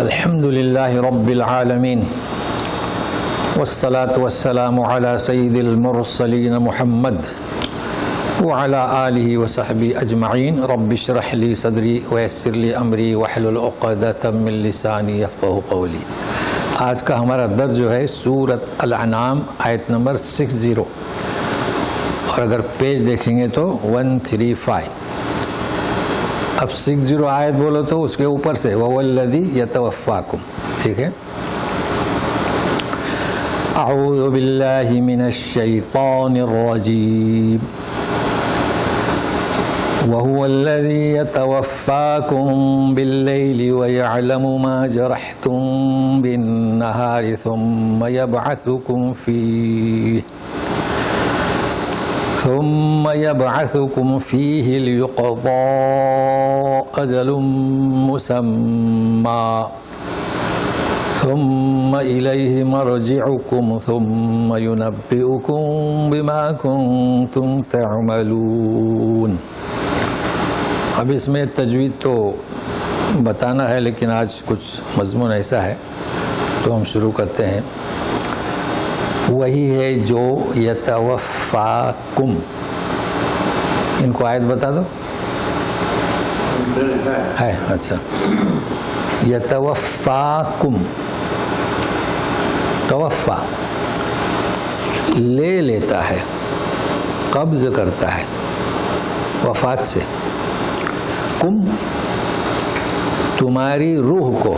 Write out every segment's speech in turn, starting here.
الحمد لله رب العالمين والصلاة والسلام على سيد المرسلين محمد وعلى آله وصحبه أجمعين. رب اشرح لي صدري ويسر لي أمري واحلل عقدة من لساني يفقهوا قولي. آج کا ہمارا درس جو ہے سورۃ الانعام آیت نمبر 60، اور اگر پیج دیکھیں گے تو 135. اب 60 آیت بولو تو اس کے اوپر سے وَهُوَ الَّذِي يَتَوَفَّاكُمْ، ٹھیک ہے. اعوذ باللہ من الشیطان الرجیم. وَهُوَ الَّذِي يَتَوَفَّاكُمْ بِاللَّيْلِ وَيَعْلَمُ مَا جَرَحْتُمْ بِالنَّهَارِ ثُمَّ يبعثكم فيه ليقضى أجل مسمى ثم إليه مرجعكم ثم ينبئكم بما كنتم تعملون. اب اس میں تجوید تو بتانا ہے، لیکن آج کچھ مضمون ایسا ہے تو ہم شروع کرتے ہیں. وہی ہے جو یتوفاکم. ان کو آیت بتا دو. ہے اچھا. یتوفاکم، توفا لے لیتا ہے، قبض کرتا ہے وفات سے. کم تمہاری روح کو.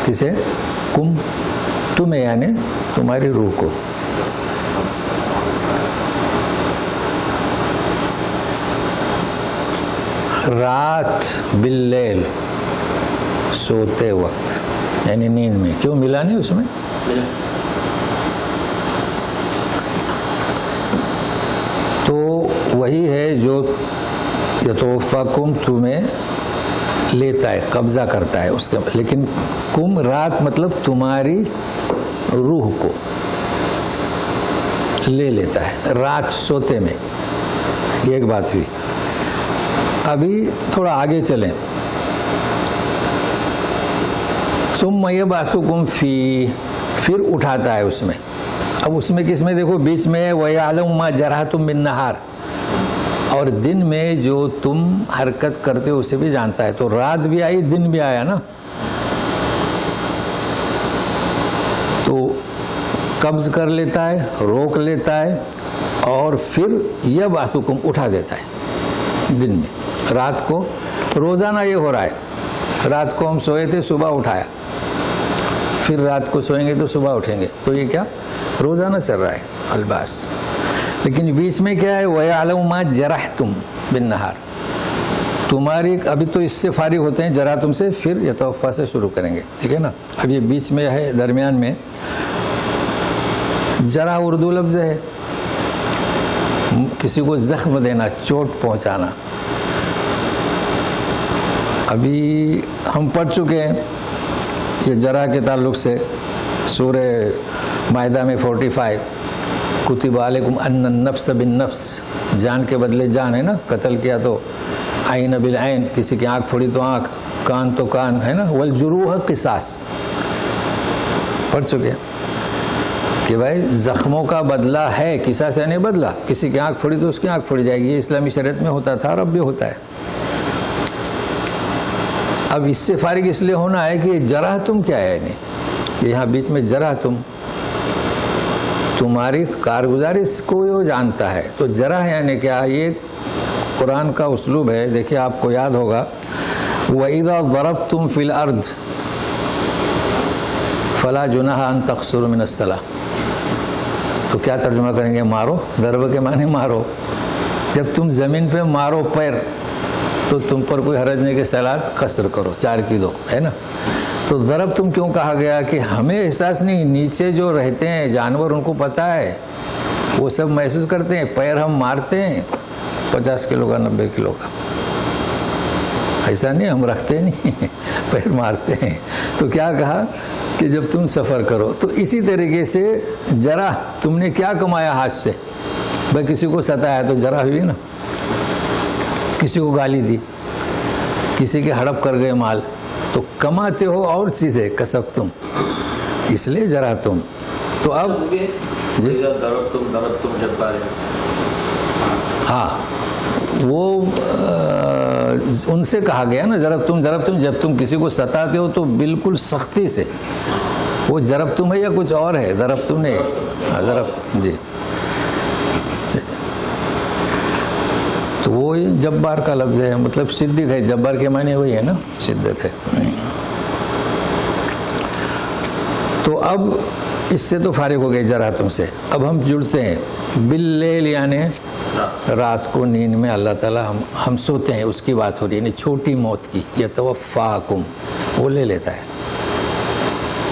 کسے؟ کم تمہیں، یعنی تمہاری روح کو. رات باللیل، سوتے وقت، یعنی نیند میں. کیوں ملا نہیں اس میں؟ تو وہی ہے جو یتوفاکم تمہیں لیتا ہے، قبضہ کرتا ہے اس کے. لیکن کم رات مطلب تمہاری روح کو لے لیتا ہے رات سوتے میں. یہ ایک بات ہوئی. ابھی تھوڑا آگے چلیں. ثم یبعثکم فیہ، پھر اٹھاتا ہے اس میں. اب اس میں کس میں دیکھو، بیچ میں وَيَعْلَمُ مَا جَرَحْتُم بِالنَّهَارِ، اور دن میں جو تم حرکت کرتے ہو اسے بھی جانتا ہے. تو رات بھی آئی، دن بھی آیا نا. تو قبض کر لیتا ہے، روک لیتا ہے، اور پھر یبعثکم اٹھا دیتا ہے دن میں. رات کو روزانہ یہ ہو رہا ہے. رات کو ہم سوئے تھے، صبح اٹھایا، پھر رات کو سوئیں گے تو صبح اٹھیں گے. تو یہ کیا روزانہ چل رہا ہے الباس. لیکن بیچ میں کیا ہے، وَيَعْلَمُ مَا جَرَحْتُم بِالنَّهَارِ. تمہاری ابھی تو اس سے فارغ ہوتے ہیں جراتم سے، پھر یتوفا سے شروع کریں گے، ٹھیک ہے نا. اب یہ بیچ میں ہے، درمیان میں. جرح اردو لفظ ہے، کسی کو زخم دینا، چوٹ پہنچانا. ابھی ہم پڑھ چکے ہیں یہ جرح کے تعلق سے سورہ مائدہ میں 45. کتب علیکم ان النفس بالنفس، جان کے بدلے جان ہے نا. قتل کیا تو عین بالعین، کسی کی آنکھ پھوڑی تو آنکھ، کان تو کان ہے نا. والجروح قصاص پڑھ چکے ہیں کہ بھائی زخموں کا بدلہ ہے، قصاص یعنی بدلہ. کسی کی آنکھ پھوڑی تو اس کی آنکھ پھوڑی جائے گی. یہ اسلامی شریعت میں ہوتا تھا اور اب بھی ہوتا ہے. اب اس سے فارغ اس لیے ہونا ہے کہ جرح تم کیا ہے، کہ یہاں بیچ میں جرح تمہاری کارگزاری کو وہ جانتا ہے. تو جرح یعنی کیا، یہ قرآن کا اسلوب ہے. دیکھیں آپ کو یاد ہوگا، وَإِذَا ضَرَبْتُمْ فِي الْأَرْضِ فَلَا جُنَاحَ أَن تَقْصُرُوا مِنَ الصَّلَاةِ. تو کیا ترجمہ کریں گے؟ مارو. ضرب کے معنی مارو. جب تم زمین پہ مارو پیر تو تم پر کوئی حرج نہیں کہ صلات قصر کرو، 4 کی 2، ہے نا. تو ضرب تم کیوں کہا گیا؟ کہ ہمیں احساس نہیں، نیچے جو رہتے ہیں جانور ان کو پتہ ہے، وہ سب محسوس کرتے ہیں. پیر ہم مارتے ہیں 50 کلو کا، 90 کلو کا. ایسا نہیں ہم رکھتے نہیں، پیر مارتے ہیں. تو کیا کہا کہ جب تم سفر کرو. تو اسی طریقے سے جرح، تم نے کیا کمایا ہاتھ سے؟ بھائی کسی کو ستایا تو جرح ہوئی نا، کسی کو گالی دی کسی کے ہڑپ کر گئے مال تو کماتے ہو اور چیزیں کسب تم، اس لیے ذرا تم تو اب ہاں وہ ان سے کہا گیا نا ضرب تم جب تم کسی کو ستاتے ہو تو بالکل سختی سے، وہ ضرب تم ہے یا کچھ اور ہے؟ ضرب تم نہیں، ضرب جی تو وہ جبار کا لفظ ہے، مطلب شدت ہے، جبار کے معنی وہی ہے نا، شدت ہے۔ تو اب اس سے تو فارغ ہو گئے ذرا تم سے، اب ہم جڑتے ہیں باللیل یعنی رات کو نیند میں اللہ تعالیٰ ہم سوتے ہیں، اس کی بات ہو رہی ہے، یعنی چھوٹی موت کی، یتوفاکم وہ لے لیتا ہے،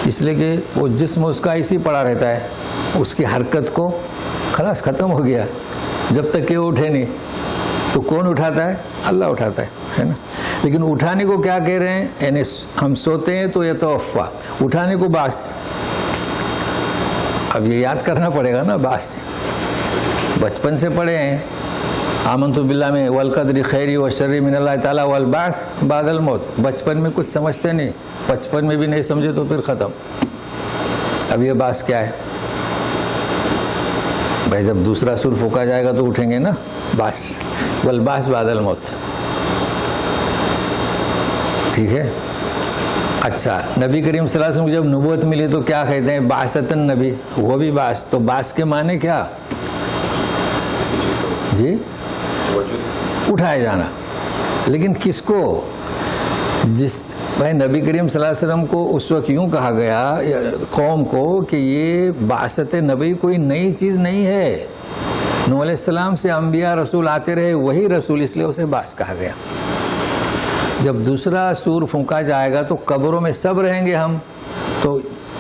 اس لیے کہ وہ جسم اس کا ایسی پڑا رہتا ہے، اس کی حرکت کو خلاص ختم ہو گیا جب تک کہ وہ اٹھے نہیں، تو کون اٹھاتا ہے؟ اللہ اٹھاتا ہے نا۔ لیکن اٹھانے کو کیا کہہ رہے ہیں؟ یعنی ہم سوتے ہیں تو یتوفا، اٹھانے کو باس، اب یہ یاد کرنا پڑے گا نا، باس بچپن سے پڑھے ہیں، آمنت باللہ میں والقدر خیری وشر من اللہ تعالیٰ والبعث بعد الموت، بچپن میں کچھ سمجھتے نہیں، بچپن میں بھی نہیں سمجھے تو پھر ختم۔ اب یہ باس کیا ہے بھائی؟ جب دوسرا سور پھونکا جائے گا تو اٹھیں گے نا، باس والبعث بعد الموت، ٹھیک ہے۔ اچھا، نبی کریم صلی اللہ علیہ وسلم کو جب نبوت ملی تو کیا کہتے ہیں؟ بعثۃ النبی، وہ بھی باس، تو باس کے معنی کیا جی؟ اٹھائے جانا، لیکن کس کو؟ جس بھائی نبی کریم صلی اللہ علیہ وسلم کو اس وقت یوں کہا گیا قوم کو کہ یہ بعثت نبی کوئی نئی چیز نہیں ہے، نوح علیہ السلام سے انبیاء رسول آتے رہے، وہی رسول، اس لیے اسے بعث کہا گیا۔ جب دوسرا سور پھونکا جائے گا تو قبروں میں سب رہیں گے ہم، تو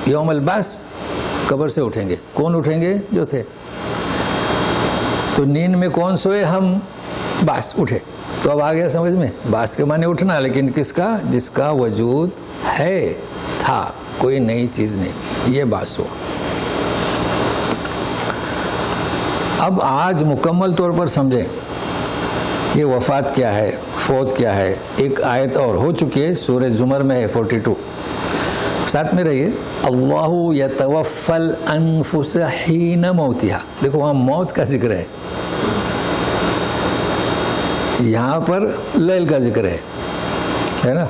یوم البعث قبر سے اٹھیں گے، کون اٹھیں گے؟ جو تھے۔ تو نیند میں کون سوئے؟ ہم، بعث اٹھے، تو اب آ گیا سمجھ میں، بعث کے معنی اٹھنا، لیکن کس کا؟ جس کا وجود ہے، تھا، کوئی نئی چیز نہیں، یہ بعث ہوا۔ اب آج مکمل طور پر سمجھیں یہ وفات کیا ہے، فوت کیا ہے۔ ایک آیت اور ہو چکی ہے، سورہ زمر میں ہے 42، ساتھ میں رہیے، اللہ یتوفی الانفس حین موتہا، دیکھو وہاں موت کا ذکر ہے، یہاں پر لیل کا ذکر ہے نا۔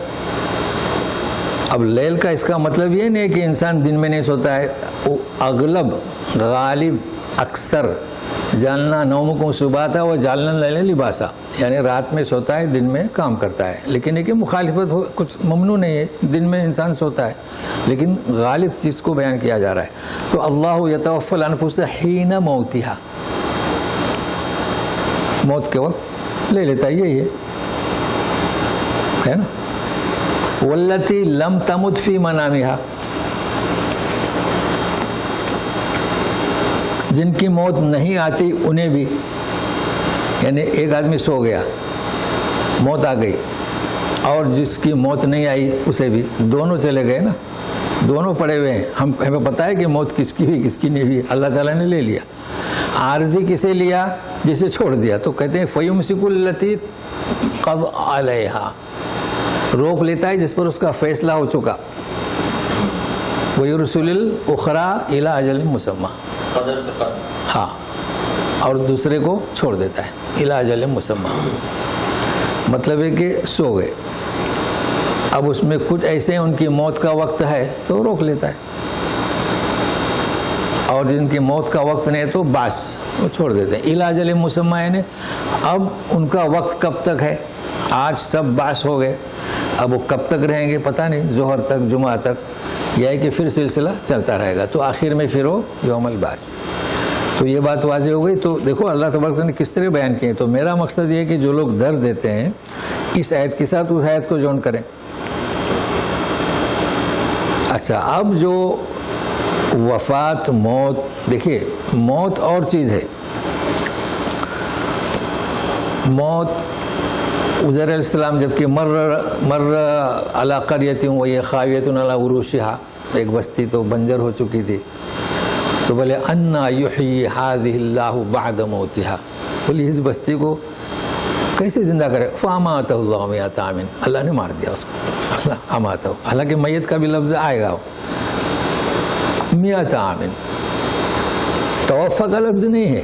اب لیل کا اس کا مطلب یہ نہیں کہ انسان دن میں نہیں سوتا ہے، وہ اغلب، غالب، اکثر، جالنا نومکم سباتا و جالنا اللیل لباسا، یعنی رات میں سوتا ہے، دن میں کام کرتا ہے، لیکن یہ کہ مخالفت ہو، کچھ ممنوع نہیں ہے، دن میں انسان سوتا ہے، لیکن غالب چیز کو بیان کیا جا رہا ہے۔ تو اللہ یتوفی الانفس حین موتہا، موت کے وقت لے لیتا ہے، یہی ہے نا۔ واللتی لم تمت فی منامہا، جن کی موت نہیں آتی انہیں بھی، یعنی ایک آدمی سو گیا، موت آ گئی، اور جس کی موت نہیں آئی اسے بھی، دونوں چلے گئے نا، دونوں پڑے ہوئے ہیں، ہمیں پتہ ہے کہ موت کس کی ہوئی کس کی نہیں ہوئی، اللہ تعالیٰ نے لے لیا۔ عارضی کسے لیا؟ جسے چھوڑ دیا، تو کہتے ہیں فیمسک التی قضى علیہا، روک لیتا ہے جس پر اس کا فیصلہ ہو چکا، ویرسل الاخری الی اجل مسمى، ہاں، اور دوسرے کو چھوڑ دیتا ہے الی اجل مسمى، مطلب ہے کہ سو گئے، اب اس میں کچھ ایسے ان کی موت کا وقت ہے تو روک لیتا ہے، اور جن کی موت کا وقت نہیں ہے تو باس وہ چھوڑ دیتے ہیں الی اجل مسمى، یعنی اب ان کا وقت کب تک ہے؟ آج سب باس ہو گئے، اب وہ کب تک رہیں گے پتہ نہیں، ظہر تک، جمعہ تک، یہ ہے کہ پھر سلسلہ چلتا رہے گا، تو آخر میں پھر وہ یوم البعث۔ تو یہ بات واضح ہو گئی۔ تو دیکھو اللہ تبارک نے کس طرح بیان کیے، تو میرا مقصد یہ ہے کہ جو لوگ درس دیتے ہیں اس آیت کے ساتھ اس آیت کو جوڑ کریں۔ اچھا، اب جو وفات، موت، دیکھیے موت اور چیز ہے، موت عزیر علیہ السلام جبکہ مر علی قریۃ وہی خاویۃ علی عروشہا، ایک بستی تو بنجر ہو چکی تھی، تو بولے انا یحیی ہذہ اللہ بعد موتہا، بولی اس بستی کو کیسے زندہ کرے؟ فاماتہ اللہ مئۃ عام، اللہ نے مار دیا اس کو، اماتہ، حالانکہ میت کا بھی لفظ آئے گا، مئۃ عام، توفیٰ کا لفظ نہیں ہے.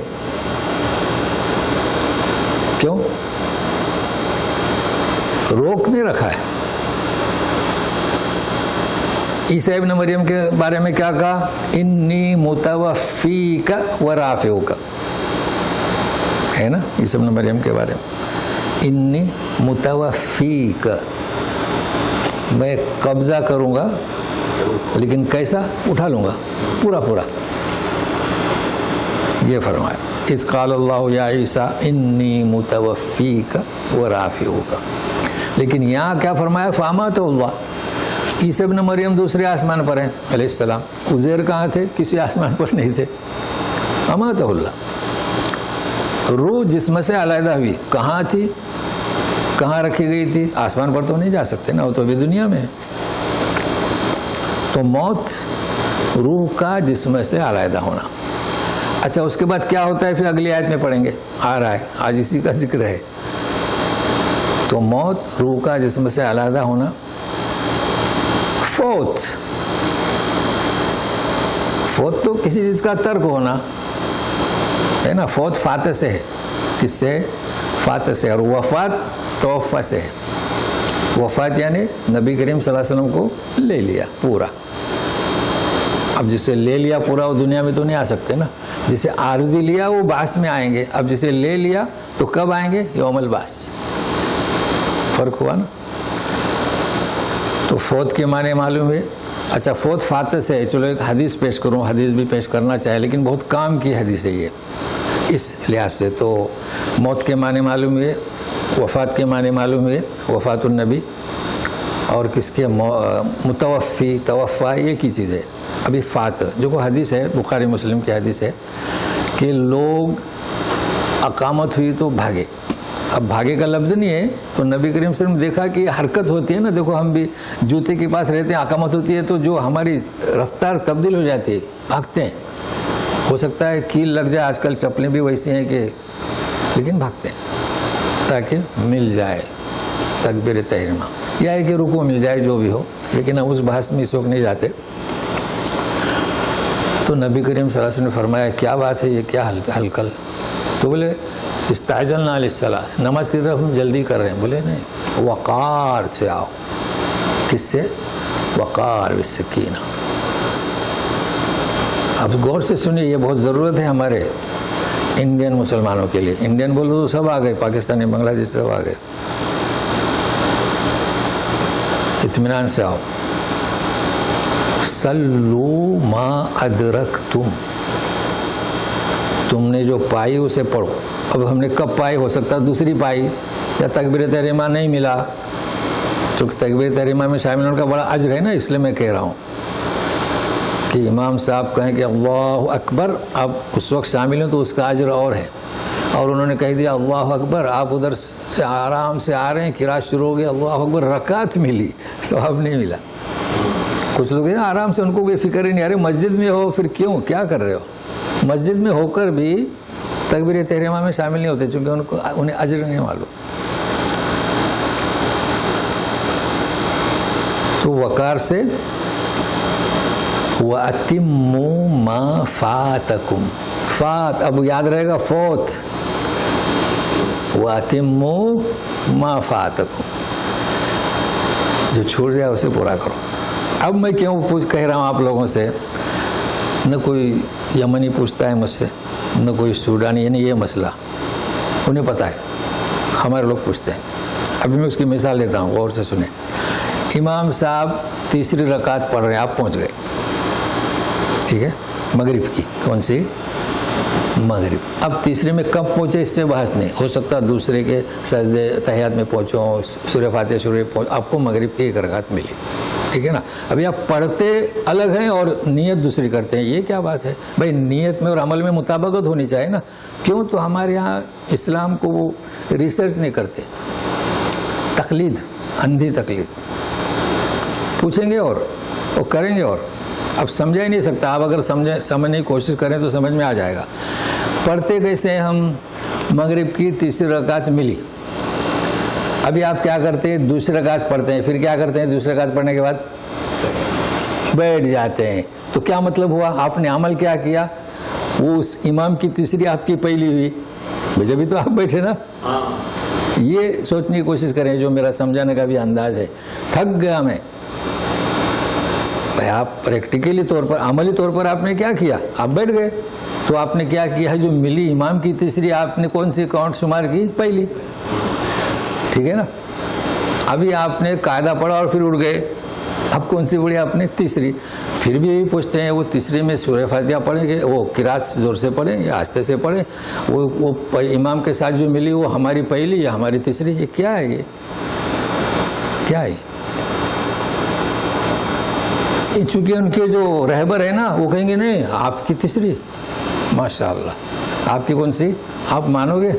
کیوں؟ روک نہیں رکھا ہے. عیسیٰ ابن مریم کے بارے میں کیا کہا؟ انی متوفیک و رافعک، ہے نا عیسیٰ ابن مریم کے بارے میں، انی متوفیک، میں قبضہ کروں گا لیکن کیسا؟ اٹھا لوں گا پورا پورا. یہ فرمایا اذ قال اللہ یا عیسیٰ انی متوفیک و رافعک. لیکن یہاں کیا فرمایا؟ فاماتہ اللہ. عیسیٰ ابن مریم دوسرے آسمان پر ہیں علیہ السلام، عزیر کہاں تھے؟ کسی آسمان پر نہیں تھے. اماتہ اللہ، روح جسم سے علیحدہ ہوئی، کہاں تھی؟ کہاں رکھی گئی تھی؟ آسمان پر تو نہیں جا سکتے نا، وہ تو ابھی دنیا میں ہے. تو موت روح کا جسم سے علیحدہ ہونا. اچھا اس کے بعد کیا ہوتا ہے؟ پھر اگلی آیت میں پڑھیں گے، آ رہا ہے، آج اسی کا ذکر ہے. تو موت روح کا جسم سے علیحدہ ہونا. فوت تو کسی چیز کا ترک ہونا ہے نا. فوت فاتح سے ہے، کس سے؟ فاتح سے. اور وفات توفہ سے ہے. وفات یعنی نبی کریم صلی اللہ علیہ وسلم کو لے لیا پورا. اب جسے لے لیا پورا وہ دنیا میں تو نہیں آ سکتے نا. جسے عارضی لیا وہ بعث میں آئیں گے. اب جسے لے لیا تو کب آئیں گے؟ یوم البعث. فرق ہوا نا. تو فوت کے معنی معلوم ہوئے. اچھا فوت فاتح سے ہے. چلو ایک حدیث پیش کروں، حدیث بھی پیش کرنا چاہے لیکن بہت کام کی حدیث ہے یہ اس لحاظ سے. تو موت کے معنی معلوم ہوئے، وفات کے معنی معلوم ہوئے، وفات النبی، اور کس کے؟ متوفی، توفا، ایک ہی چیز ہے. ابھی فات جو کو حدیث ہے، بخاری مسلم کی حدیث ہے کہ لوگ اقامت ہوئی تو بھاگے. اب بھاگے کا لفظ نہیں ہے. تو نبی کریم صلی اللہ علیہ وسلم نے دیکھا کہ حرکت ہوتی ہے نا. دیکھو ہم بھی جوتے کے پاس رہتے ہیں، اقامت ہوتی ہے تو جو ہماری رفتار تبدیل ہو جاتی ہے، بھاگتے ہیں. ہو سکتا ہے کیل لگ جائے، آج کل چپلیں بھی ویسی ہیں کہ، لیکن بھاگتے ہیں تاکہ مل جائے تکبیر تحریمہ یا ہے کہ رکوع مل جائے، جو بھی ہو. لیکن ہم اس بحث میں اس وقت نہیں جاتے. تو نبی کریم صلی اللہ علیہ وسلم نے فرمایا کیا بات ہے یہ، کیا ہلکل؟ تو بولے استعجلنا للصلاۃ، نماز کی طرف ہم جلدی کر رہے ہیں. بولے نہیں، وقار سے آؤ. کس سے؟ وقار والسکینہ. اب غور سے سنیے، یہ بہت ضرورت ہے ہمارے انڈین مسلمانوں کے لیے. انڈین بولو تو سب آ گئے، پاکستانی، بنگلہ دیش سب آ گئے. اطمینان سے آؤ. سلو ما ادرکتم، تم نے جو پائی اسے پڑھو. اب ہم نے کب پائی؟ ہو سکتا دوسری پائی یا تکبیر تحریمہ نہیں ملا. چونکہ تکبیر تحریمہ میں شامل ہونے کا بڑا اجر ہے نا، اس لیے میں کہہ رہا ہوں کہ امام صاحب کہیں کہ اللہ اکبر، اب اس وقت شامل ہیں تو اس کا اجر اور ہے. اور انہوں نے کہہ دیا اللہ اکبر، آپ ادھر سے آرام سے آ رہے ہیں، قرات شروع ہو گیا، اللہ اکبر، رکعت ملی، ثواب نہیں ملا. کچھ لوگ ہیں آرام سے، ان کو کوئی فکر ہی نہیں. ارے مسجد میں ہو پھر کیوں، کیا کر رہے ہو؟ مسجد میں ہو کر بھی تکبیر تحریمہ میں شامل نہیں ہوتے چونکہ انہیں اجر نہیں معلوم. تو وقار سے وَأَتِمُّوا مَا فَاتَكُمْ. فات اب یاد رہے گا، فوت. وَأَتِمُّوا مَا فَاتَكُمْ، جو چھوٹ جائے اسے پورا کرو. اب میں کیوں کہہ رہا ہوں آپ لوگوں سے؟ نہ کوئی یمنی پوچھتا ہے مجھ سے، نہ کوئی سوڈانی، یعنی یہ مسئلہ انہیں پتہ ہے، ہمارے لوگ پوچھتے ہیں. ابھی میں اس کی مثال دیتا ہوں، غور سے سنیں. امام صاحب تیسری رکعت پڑھ رہے ہیں، آپ پہنچ گئے، ٹھیک ہے، مغرب کی. کون سی؟ مغرب. اب تیسرے میں کب پہنچے اس سے بحث نہیں. ہو سکتا دوسرے کے سجدے تحیات میں پہنچو، سورہ فاتحہ شروع پہنچ، آپ کو مغرب کی ایک رکعت ملی، ٹھیک ہے نا. ابھی آپ پڑھتے الگ ہیں اور نیت دوسری کرتے ہیں، یہ کیا بات ہے بھائی؟ نیت میں اور عمل میں مطابقت ہونی چاہیے نا. کیوں؟ تو ہمارے یہاں اسلام کو وہ ریسرچ نہیں کرتے، تقلید، اندھی تقلید. پوچھیں گے اور کریں گے اور اب سمجھا ہی نہیں سکتا. آپ اگر سمجھنے کی کوشش کریں تو سمجھ میں آ جائے گا. پڑھتے کیسے ہم؟ مغرب کی تیسری رکعت ملی، ابھی آپ کیا کرتے ہیں؟ دوسری رکعت پڑھتے ہیں، پھر کیا کرتے ہیں؟ دوسری رکعت پڑھنے کے بعد بیٹھ جاتے ہیں. تو کیا مطلب ہوا؟ آپ نے عمل کیا کیا؟ وہ اس امام کی تیسری آپ کی پہلی ہوئی، جبھی تو آپ بیٹھے نا. یہ سوچنے کی کوشش کریں جو میرا سمجھانے کا بھی انداز ہے. تھک گیا میں بھائی. آپ پریکٹیکلی طور پر، عملی طور پر آپ نے کیا کیا؟ آپ بیٹھ گئے. تو آپ نے کیا کیا ہے؟ جو ملی امام کی تیسری، آپ نے کون سی کاؤنٹ شمار کی؟ پہلی. ٹھیک ہے نا. ابھی آپ نے قاعدہ پڑھا اور پھر اٹھ گئے، اب کون سی پڑھی آپ نے؟ تیسری. پھر بھی یہی پوچھتے ہیں وہ تیسری میں سورہ فاتحہ پڑھیں گے، وہ قرات زور سے پڑھیں یا آہستہ سے پڑھیں؟ وہ امام کے ساتھ جو ملی وہ ہماری پہلی یا ہماری تیسری؟ یہ کیا ہے؟ یہ کیا ہے؟ چونکہ ان کے جو رہبر ہے نا وہ کہیں گے نہیں آپ کی تیسری. ماشاء اللہ. آپ کی کون سی؟ آپ مانو گے؟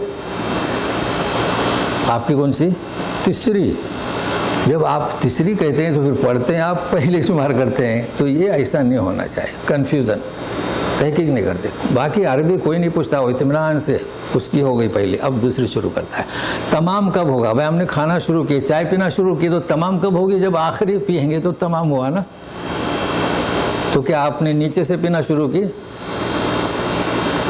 آپ کی کون سی؟ تیسری. جب آپ تیسری کہتے ہیں تو پھر پڑھتے ہیں آپ پہلے شمار کرتے ہیں. تو یہ ایسا نہیں ہونا چاہیے. کنفیوژن، تحقیق نہیں کرتے. باقی عربی کوئی نہیں پوچھتا، وہ اطمینان سے اس کی ہو گئی پہلے، اب دوسری شروع کرتا ہے. تمام کب ہوگا؟ بھائی ہم نے کھانا شروع کیا، چائے پینا شروع کی، تو تمام کب ہوگی؟ جب آخری پیئیں گے تو تمام ہوا نا. تو کیا آپ نے نیچے سے پینا شروع کی؟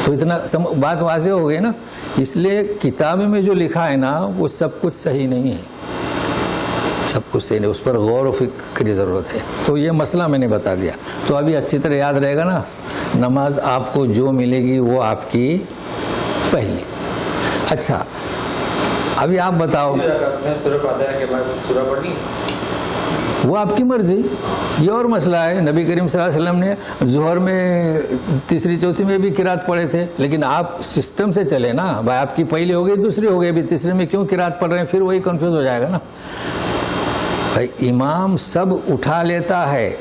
تو اتنا بات واضح ہو گئی نا. اس لیے کتاب میں جو لکھا ہے نا وہ سب کچھ صحیح نہیں ہے، سب کچھ صحیح نہیں، اس پر غور و فکر کی ضرورت ہے. تو یہ مسئلہ میں نے بتا دیا. تو ابھی اچھی طرح یاد رہے گا نا، نماز آپ کو جو ملے گی وہ آپ کی پہلی. اچھا ابھی آپ بتاؤ، وہ آپ کی مرضی. یہ اور مسئلہ ہے. نبی کریم صلی اللہ علیہ وسلم نے ظہر میں تیسری چوتھی میں بھی قرات پڑھے تھے، لیکن آپ سسٹم سے چلے نا. بھائی آپ کی پہلی ہو گئی، دوسری ہو گئی، ابھی تیسری میں کیوں قرات پڑھ رہے ہیں؟ پھر وہی کنفیوز ہو جائے گا نا. بھائی امام سب اٹھا لیتا ہے،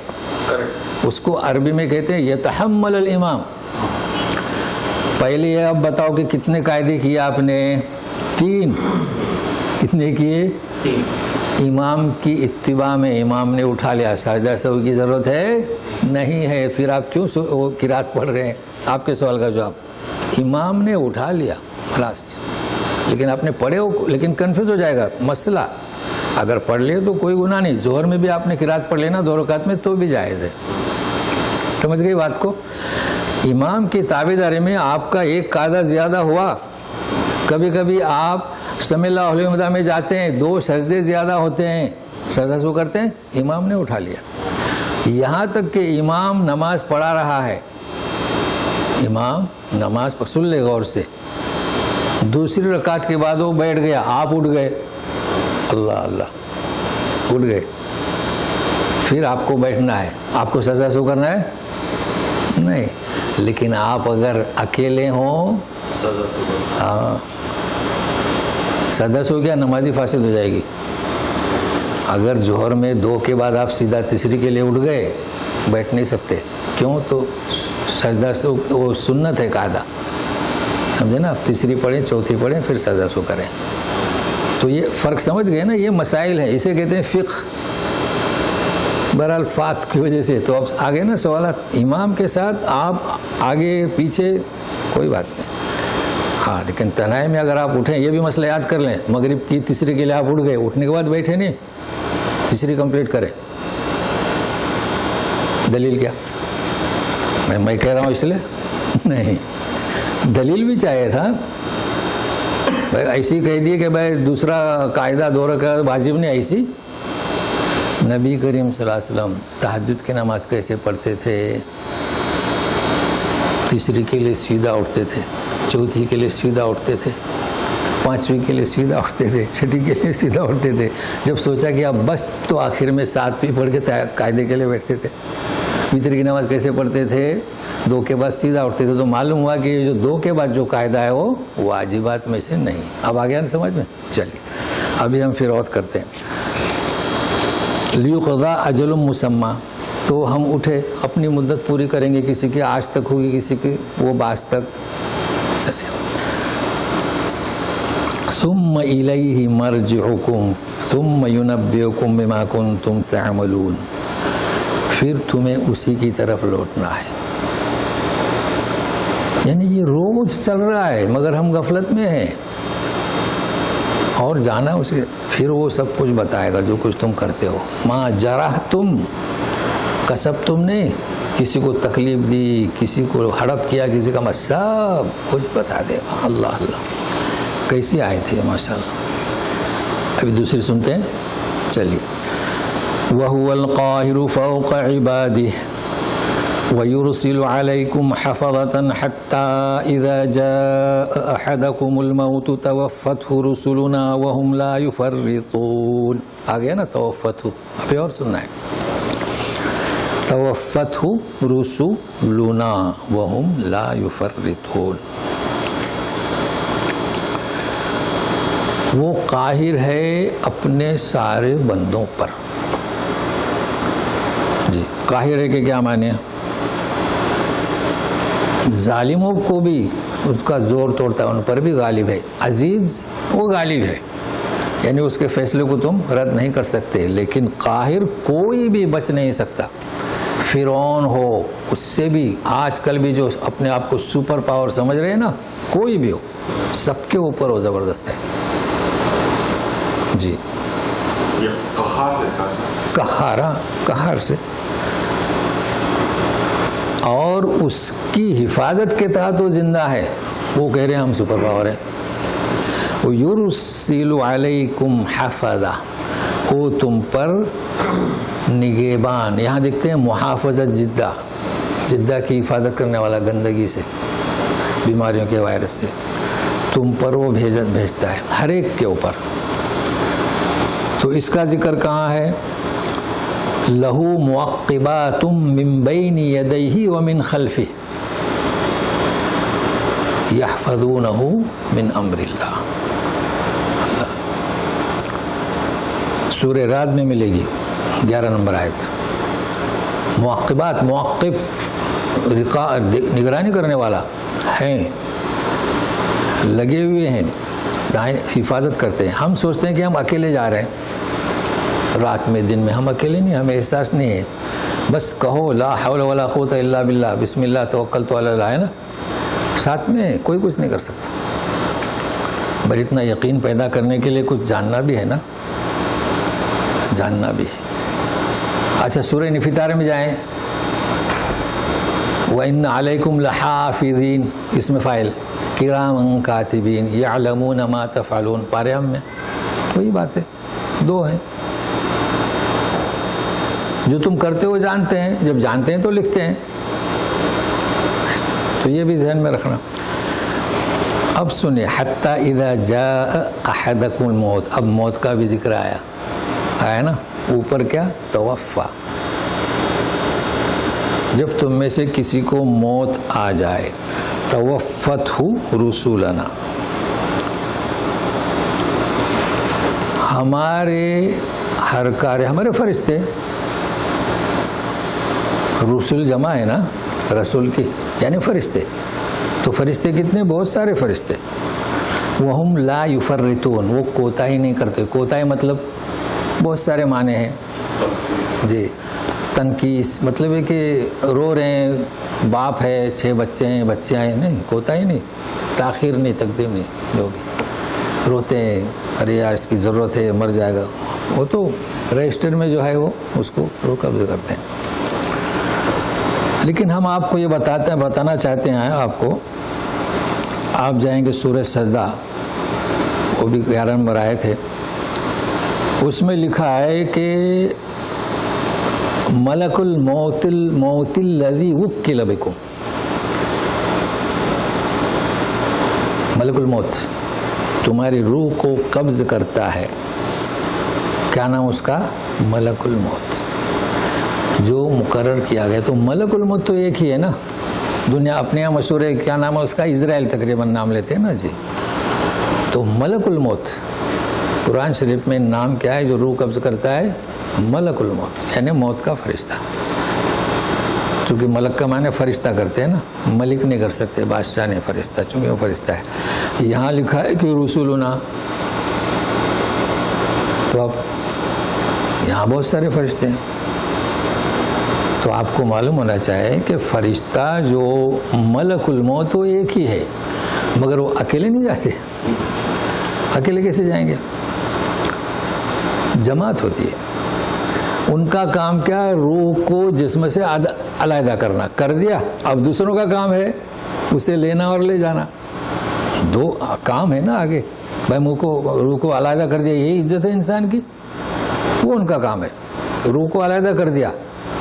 اس کو عربی میں کہتے ہیں یتحمل الامام. پہلے یہ اب بتاؤ کہ کتنے قاعدے کیے آپ نے؟ 3. کتنے کیے؟ 3. امام کی اتباع میں امام نے اٹھا لیا، سجدہ سہو کی ضرورت ہے نہیں ہے. پھر آپ کیوں قرات پڑھ رہے ہیں؟ آپ کے سوال کا جواب، امام نے اٹھا لیا خلاص. لیکن آپ نے پڑھے ہو، لیکن کنفیوز ہو جائے گا مسئلہ. اگر پڑھ لے تو کوئی گناہ نہیں. ظہر میں بھی آپ نے قرات پڑھ لینا 2 رکعت میں تو بھی جائز ہے. سمجھ گئی بات کو؟ امام کی تابعداری میں آپ کا ایک قاعدہ زیادہ ہوا. کبھی کبھی آپ سمع اللہ علیہ وسلم میں جاتے ہیں، 2 سجدے زیادہ ہوتے ہیں، سجدہ سو کرتے ہیں، امام نے اٹھا لیا. یہاں تک کہ امام نماز پڑھا رہا ہے، امام نماز سن لے غور سے، دوسری رکعت کے بعد وہ بیٹھ گیا، آپ اٹھ گئے، اللہ اللہ اٹھ گئے، پھر آپ کو بیٹھنا ہے. آپ کو سجدہ سو کرنا ہے نہیں. لیکن آپ اگر اکیلے ہوں، ہاں سجدہ سو کیا نمازی فاسد ہو جائے گی. اگر ظہر میں 2 کے بعد آپ سیدھا تیسری کے لیے اٹھ گئے، بیٹھ نہیں سکتے. کیوں؟ تو سجدہ سو وہ سنت ہے قاعدہ، سمجھے نا. آپ تیسری پڑھیں، چوتھی پڑھیں، پھر سجدہ سو کریں. تو یہ فرق سمجھ گئے نا. یہ مسائل ہیں، اسے کہتے ہیں فقہ. بہرحال فات کی وجہ سے تو اب آگے نا سوالات. امام کے ساتھ آپ آگے پیچھے کوئی بات نہیں. ہاں لیکن تنہائی میں اگر آپ اٹھیں، یہ بھی مسئلہ یاد کر لیں. مغرب کی تیسری کے لیے آپ اٹھ گئے، اٹھنے کے بعد بیٹھے نہیں، تیسری کمپلیٹ کریں. دلیل کیا؟ میں کہہ رہا ہوں اس لیے نہیں، دلیل بھی چاہیے تھا. بھائی ایسی کہہ دیے کہ بھائی دوسرا قاعدہ 2 رکعت واجب نہیں. ایسی نبی کریم صلی اللہ علیہ وسلم تہجد کی نماز کیسے پڑھتے تھے؟ تیسری کے لیے سیدھا اٹھتے تھے، چوتھی کے لیے سیدھا اٹھتے تھے، 5ویں کے لیے سیدھا اٹھتے تھے، 6ٹھی کے لیے سیدھا اٹھتے تھے. جب سوچا کہ اب بس تو آخر میں 7ویں پڑھ کے قاعدے کے لیے بیٹھتے تھے. وتر کی نماز کیسے پڑھتے تھے؟ 2 کے بعد سیدھا اٹھتے تھے. تو معلوم ہوا کہ یہ جو 2 کے بعد جو قاعدہ ہے وہ واجبات میں سے نہیں. اب آ گیا نا سمجھ میں؟ چلیے ابھی ہم پھر غور کرتے ہیں. لیقضا اجل مسمى، تو ہم اٹھے، اپنی مدت پوری کریں گے. کسی کی آج تک ہوگی، کسی کی وہ بعض تک. چلے ثم الیہ مرجعکم ثم ینبئکم بما کنتم تعملون، پھر تمہیں اسی کی طرف لوٹنا ہے. یعنی یہ روز چل رہا ہے مگر ہم غفلت میں ہیں، اور جانا اسے. پھر وہ سب کچھ بتائے گا جو کچھ تم کرتے ہو. ما جرحتم, کسب تم نے, کسی کو تکلیف دی, کسی کو ہڑپ کیا, کسی کا سب کچھ بتا دے گا. اللہ اللہ, کیسی آیت ہے ماشاء اللہ. ابھی دوسری سنتے ہیں, چلیے. وَهُوَ الْقَاهِرُ فَوْقَ عِبَادِهِ وَيُرْسِلُ عَلَيْكُمْ حَفَظَةً حَتَّى إِذَا جَاءَ أَحَدَكُمُ الْمَوْتُ تَوَفَّتْهُ رُسُلُنَا وَهُمْ لَا يُفَرِّطُونَ. آگیا نا توفته, ابھی اور سننا ہے. توفته رسلنا وهم لا يفرطون. وہ قاہر ہے اپنے سارے بندوں پر. جی, قاہر ہے کہ کیا معنی ہے؟ ظالموں کو بھی اس کا زور توڑتا ہے, ان پر بھی غالب ہے. عزیز وہ غالب ہے, یعنی اس کے فیصلے کو تم رد نہیں کر سکتے. لیکن قاہر کوئی بھی بچ نہیں سکتا. فرعون ہو, اس سے بھی آج کل بھی جو اپنے آپ کو سپر پاور سمجھ رہے ہیں نا, کوئی بھی ہو, سب کے اوپر وہ زبردست ہے. جی, قہار سے, اور اس کی حفاظت کے تحت وہ زندہ ہے. وہ کہہ رہے ہیں ہم سپر پاور ہیں. یرسل علیکم حفظہ, وہ تم پر نگہبان. یہاں دیکھتے ہیں محافظت جدہ, جدہ کی حفاظت کرنے والا گندگی سے, بیماریوں کے وائرس سے. تم پر وہ بھیجتا ہے ہر ایک کے اوپر. تو اس کا ذکر کہاں ہے؟ لہو معقبات من بین یدیہ ومن خلفہ یحفظونہ من امر اللہ. سورہ رعد میں ملے گی 11 نمبر آیت. معقبات, موقف نگرانی کرنے والا ہیں, لگے ہوئے ہیں, حفاظت کرتے ہیں. ہم سوچتے ہیں کہ ہم اکیلے جا رہے ہیں رات میں, دن میں. ہم اکیلے نہیں, ہمیں احساس نہیں ہے. بس کہو لا حول ولا قوت الا باللہ, بسم اللہ توکلت علی اللہ, ہے نا, ساتھ میں کوئی کچھ نہیں کر سکتا. بس اتنا یقین پیدا کرنے کے لیے کچھ جاننا بھی ہے نا, جاننا بھی ہے. اچھا, سورہ انفطار میں جائیں. وَإِنَّ عَلَيْكُمْ لَحَافِظِينَ, اس میں فاعل, کِرَامًا کاتبین یعلمون ما تفعلون. پارے ہم میں وہی بات ہے, دو ہیں. جو تم کرتے ہو جانتے ہیں, جب جانتے ہیں تو لکھتے ہیں. تو یہ بھی ذہن میں رکھنا. اب سنیں, حتی اذا جاء احدکم الموت. اب موت کا بھی ذکر آیا نا اوپر. کیا؟ توفا. جب تم میں سے کسی کو موت آ جائے, توفتہ رسولنا, ہمارے ہر کار, ہمارے فرشتے, رسول جمع ہے نا رسول کی, یعنی فرشتے. تو فرشتے کتنے؟ بہت سارے فرشتے. وہم لا یفرطون, وہ کوتاہی نہیں کرتے. کوتاہی مطلب بہت سارے معنی ہیں. جی, تنکیس مطلب ہے کہ رو رہے ہیں, باپ ہے, 6 بچے ہیں, بچیاں ہیں, نہیں, کوتاہی نہیں, تاخیر نہیں, تقدیم نہیں. جو بھی روتے ہیں, ارے یار اس کی ضرورت ہے, مر جائے گا, وہ تو رجسٹر میں جو ہے وہ اس کو قبض کرتے ہیں. لیکن ہم آپ کو یہ بتانا چاہتے ہیں آپ کو. آپ جائیں گے سورہ سجدہ, وہ بھی 11 نمبر آیت ہے. اس میں لکھا ہے کہ ملک الموت الذی وکل بکم. ملک الموت تمہاری روح کو قبض کرتا ہے. کیا نام اس کا؟ ملک الموت, جو مقرر کیا گیا. تو ملک الموت تو ایک ہی ہے نا, دنیا اپنے یہاں مشہور ہے. کیا نام ہے اس کا؟ اسرائیل تقریباً نام لیتے ہیں نا جی. تو ملک الموت قرآن شریف میں نام کیا ہے جو روح قبض کرتا ہے؟ ملک الموت, یعنی موت کا فرشتہ. چونکہ ملک کا معنی فرشتہ کرتے ہیں نا, ملک نہیں کر سکتے, بادشاہ نہیں, فرشتہ, چونکہ وہ فرشتہ ہے. یہاں لکھا ہے کہ رسولنا, تو اب یہاں بہت سارے فرشتے ہیں. تو آپ کو معلوم ہونا چاہیے کہ فرشتہ جو ملک الموت وہ ایک ہی ہے, مگر وہ اکیلے نہیں جاتے. اکیلے کیسے جائیں گے؟ جماعت ہوتی ہے. ان کا کام کیا ہے؟ روح کو جسم سے علیحدہ کرنا. کر دیا. اب دوسروں کا کام ہے اسے لینا اور لے جانا. دو کام ہے نا آگے. بھائی منہ کو روح کو علیحدہ کر دیا, یہی عزت ہے انسان کی, وہ ان کا کام ہے. روح کو علیحدہ کر دیا.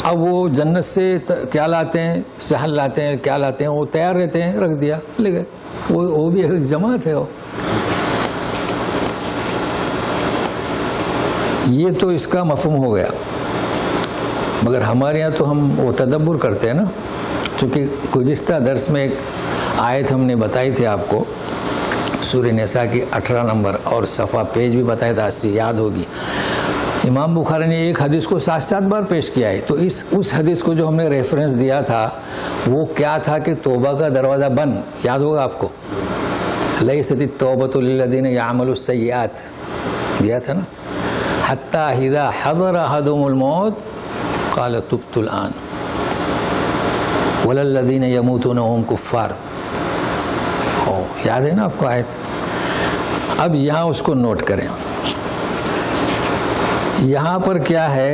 اب وہ جنت سے کیا لاتے ہیں, صحن لاتے ہیں, کیا لاتے ہیں, وہ تیار رہتے ہیں, رکھ دیا, لے گئے. وہ بھی ایک جماعت ہے. یہ تو اس کا مفہوم ہو گیا. مگر ہمارے یہاں تو ہم وہ تدبر کرتے ہیں نا, چونکہ گزشتہ درس میں ایک آیت ہم نے بتائی تھی آپ کو, سورہ نساء کی 18 نمبر اور صفحہ پیج بھی بتایا تھا, اس سے یاد ہوگی. امام بخاری نے ایک حدیث کو 7 بار پیش کیا ہے. تو اس حدیث کو جو ہم نے ریفرنس دیا تھا وہ کیا تھا کہ توبہ کا دروازہ بند, یاد ہوگا آپ کو, لیست التوبۃ للذین یعملون السیئات دیا تھا نا, حتی اذا حضر احدهم الموت قال تبت الآن وللذین یموتون وهم کفار. یاد ہے نا آپ کو آیت. اب یہاں اس کو نوٹ کریں. یہاں پر کیا ہے,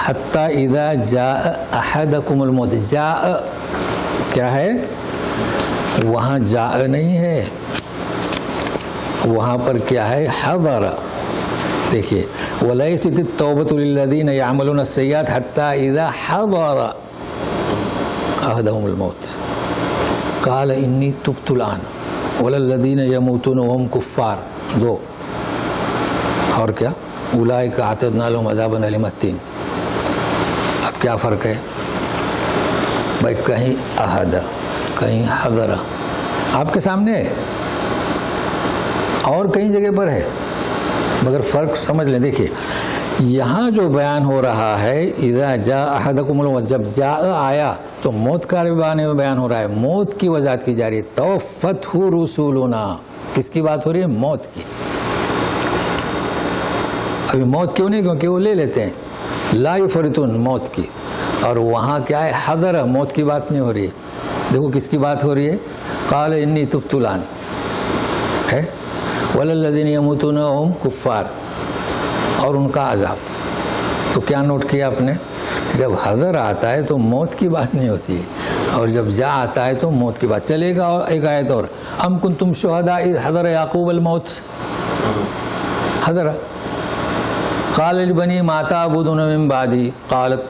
حتی اذا جاء احدکم الموت. جاء کیا ہے, وہاں جاء نہیں ہے, وہاں پر کیا ہے, حضر. دیکھیے, وَلَيْسَتِ التَّوْبَةُ لِلَّذِينَ يَعْمَلُونَ السَّيِّئَاتِ حَتَّى إِذَا حَضَرَ أَحَدَهُمُ الْمَوْتُ قَالَ إِنِّي تُبْتُ الْآنَ وَلَلَّذِينَ يَمُوتُونَ وَهُمْ كُفَّارٌ. 2 اور کیا, أُولَئِكَ أَعْتَدْنَا لَهُمْ عَذَابًا أَلِيمًا 3. اب کیا فرق ہے بھائی, کہیں احد کہیں حضر آپ کے سامنے ہے اور کئی جگہ پر ہے, مگر فرق سمجھ لیں. دیکھیے یہاں جو بیان ہو رہا ہے اذا جاء احدکم الموت, جب جاء آیا تو موت کا بیان ہو رہا ہے, موت کی وضاحت کی جا رہی ہے. توفتہ رسولنا, کس کی بات ہو رہی ہے؟ موت کی. ابھی موت کیوں نہیں, کیونکہ وہ لے لیتے ہیں, لا یفرطون موت کی. اور وہاں کیا ہے, حضر, موت کی بات نہیں ہو رہی ہے. دیکھو کس کی بات ہو رہی ہے, قال انی تبت الآن ہے, وَلَلَّذِينَ يَمُوتُونَ وَهُمْ كُفَّارٌ, اور ان کا عذاب. تو کیا نوٹ کیا آپ نے, جب حضر آتا ہے تو موت کی بات نہیں ہوتی ہے, اور جب جا آتا ہے تو موت کی بات. چلے گا ایک آیت اور, ام کنتم شہداء اذ حضر یعقوب الموت, حضر قال لبنی ما تعبدون من بعدی قالت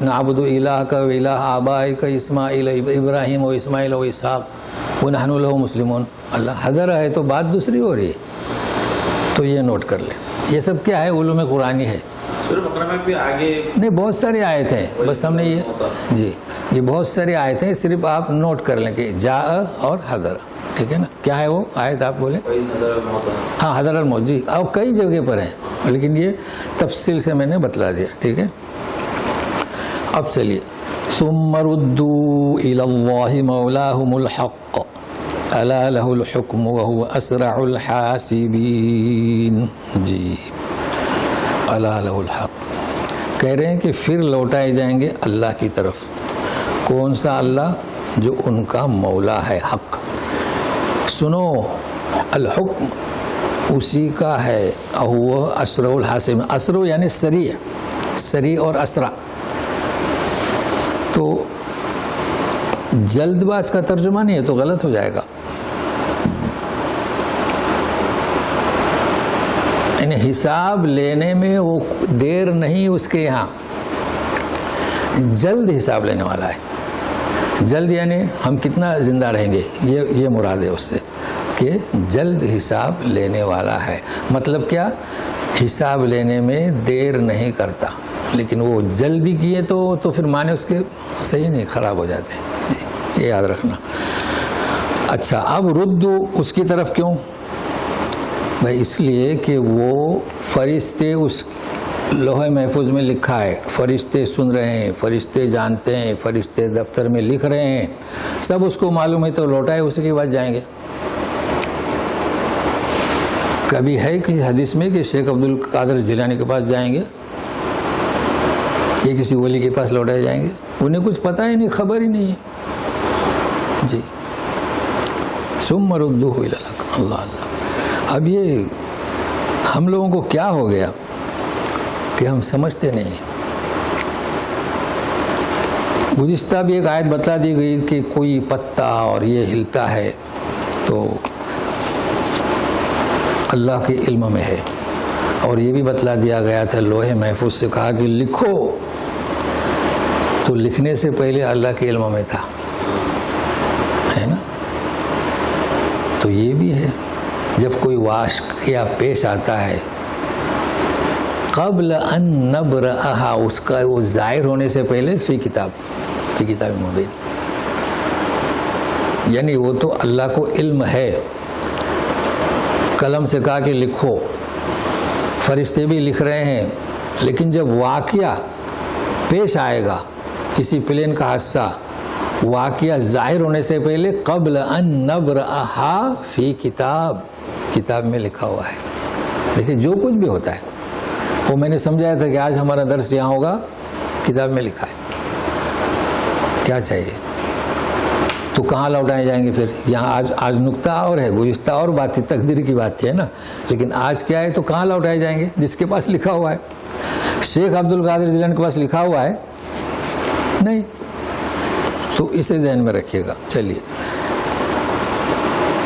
نعبد الہک و الہ آبائک اسماعیل ابراہیم و اسماعیل و اسحاق ونحن لہ مسلمون. اللہ حضر ہے تو بات دوسری ہو رہی ہے. تو یہ نوٹ کر لیں. یہ سب کیا ہے, علوم قرآنی ہے. نہیں, بہت ساری آیت ہیں, بس ہم نے یہ بہت ساری آیت ہیں, صرف آپ نوٹ کر لیں کہ جاء اور حضر. ٹھیک ہے نا, کیا ہے وہ آیت آپ بولیں. ہاں حضر الموت, جی, اور کئی جگہ پر ہیں, لیکن یہ تفصیل سے میں نے بتلا دیا. ٹھیک ہے, اب چلیے. ثم ردوا الى الله مولاهم الحق الا له الحكم وهو اسرع الحاسبين. جی, الا له الحق, کہہ رہے ہیں کہ پھر لوٹائے جائیں گے اللہ کی طرف. کون سا اللہ؟ جو ان کا مولا ہے, حق. سنو, الحکم اسی کا ہے, وہ اسرع الحاسب. اسرع یعنی سریع, سریع اور اسرع. تو جلد باز کا ترجمہ نہیں ہے تو غلط ہو جائے گا. یعنی حساب لینے میں وہ دیر نہیں, اس کے یہاں جلد حساب لینے والا ہے. جلد یعنی ہم کتنا زندہ رہیں گے, یہ مراد ہے اس سے, کہ جلد حساب لینے والا ہے. مطلب کیا, حساب لینے میں دیر نہیں کرتا, لیکن وہ جلدی کیے تو پھر معنی اس کے صحیح نہیں, خراب ہو جاتے ہیں. یہ یاد رکھنا. اچھا, اب ردو اس کی طرف کیوں بھائی؟ اس لیے کہ وہ فرشتے, اس لوح محفوظ میں لکھا ہے, فرشتے سن رہے ہیں, فرشتے جانتے ہیں, فرشتے دفتر میں لکھ رہے ہیں, سب اس کو معلوم ہے, تو لوٹائے اسی کے بعد جائیں گے. کبھی ہے کہ حدیث میں کہ شیخ عبد القادر جیلانی کے پاس جائیں گے, یہ کسی ولی کے پاس لوٹائے جائیں گے؟ انہیں کچھ پتہ ہی نہیں, خبر ہی نہیں ہے. جی, ثم ردوہ الی الحق. اللہ اللہ. اب یہ ہم لوگوں کو کیا ہو گیا, کہ ہم سمجھتے نہیں ہیں. گزشتہ بھی ایک آیت بتلا دی گئی کہ کوئی پتا اور یہ ہلتا ہے تو اللہ کے علم میں ہے، اور یہ بھی بتلا دیا گیا تھا لوح محفوظ سے کہا کہ لکھو، تو لکھنے سے پہلے اللہ کے علم میں تھا، ہے نا. تو یہ بھی ہے، جب کوئی واقعہ پیش آتا ہے قبل ان نبرأہا، اس کا وہ ظاہر ہونے سے پہلے فی کتاب مبین، یعنی وہ تو اللہ کو علم ہے. قلم سے کہا کہ لکھو، فرشتے بھی لکھ رہے ہیں، لیکن جب واقعہ پیش آئے گا، کسی پلین کا حادثہ، واقعہ ظاہر ہونے سے پہلے قبل ان نبرأہا فی کتاب میں لکھا ہوا ہے. دیکھیں جو کچھ بھی ہوتا ہے وہ میں نے سمجھایا تھا کہ آج ہمارا درس یہاں ہوگا، کتاب میں لکھا ہے. کیا چاہیے تو کہاں لوٹائے جائیں گے پھر؟ یہاں آج نقطہ اور ہے، گزشتہ اور بات تھی، تقدیر کی بات تھی، ہے نا. لیکن آج کیا ہے تو کہاں لوٹائے جائیں گے؟ جس کے پاس لکھا ہوا ہے. شیخ عبد القادر جیلانی کے پاس لکھا ہوا ہے نہیں، تو اسے ذہن میں رکھیے گا. چلیے،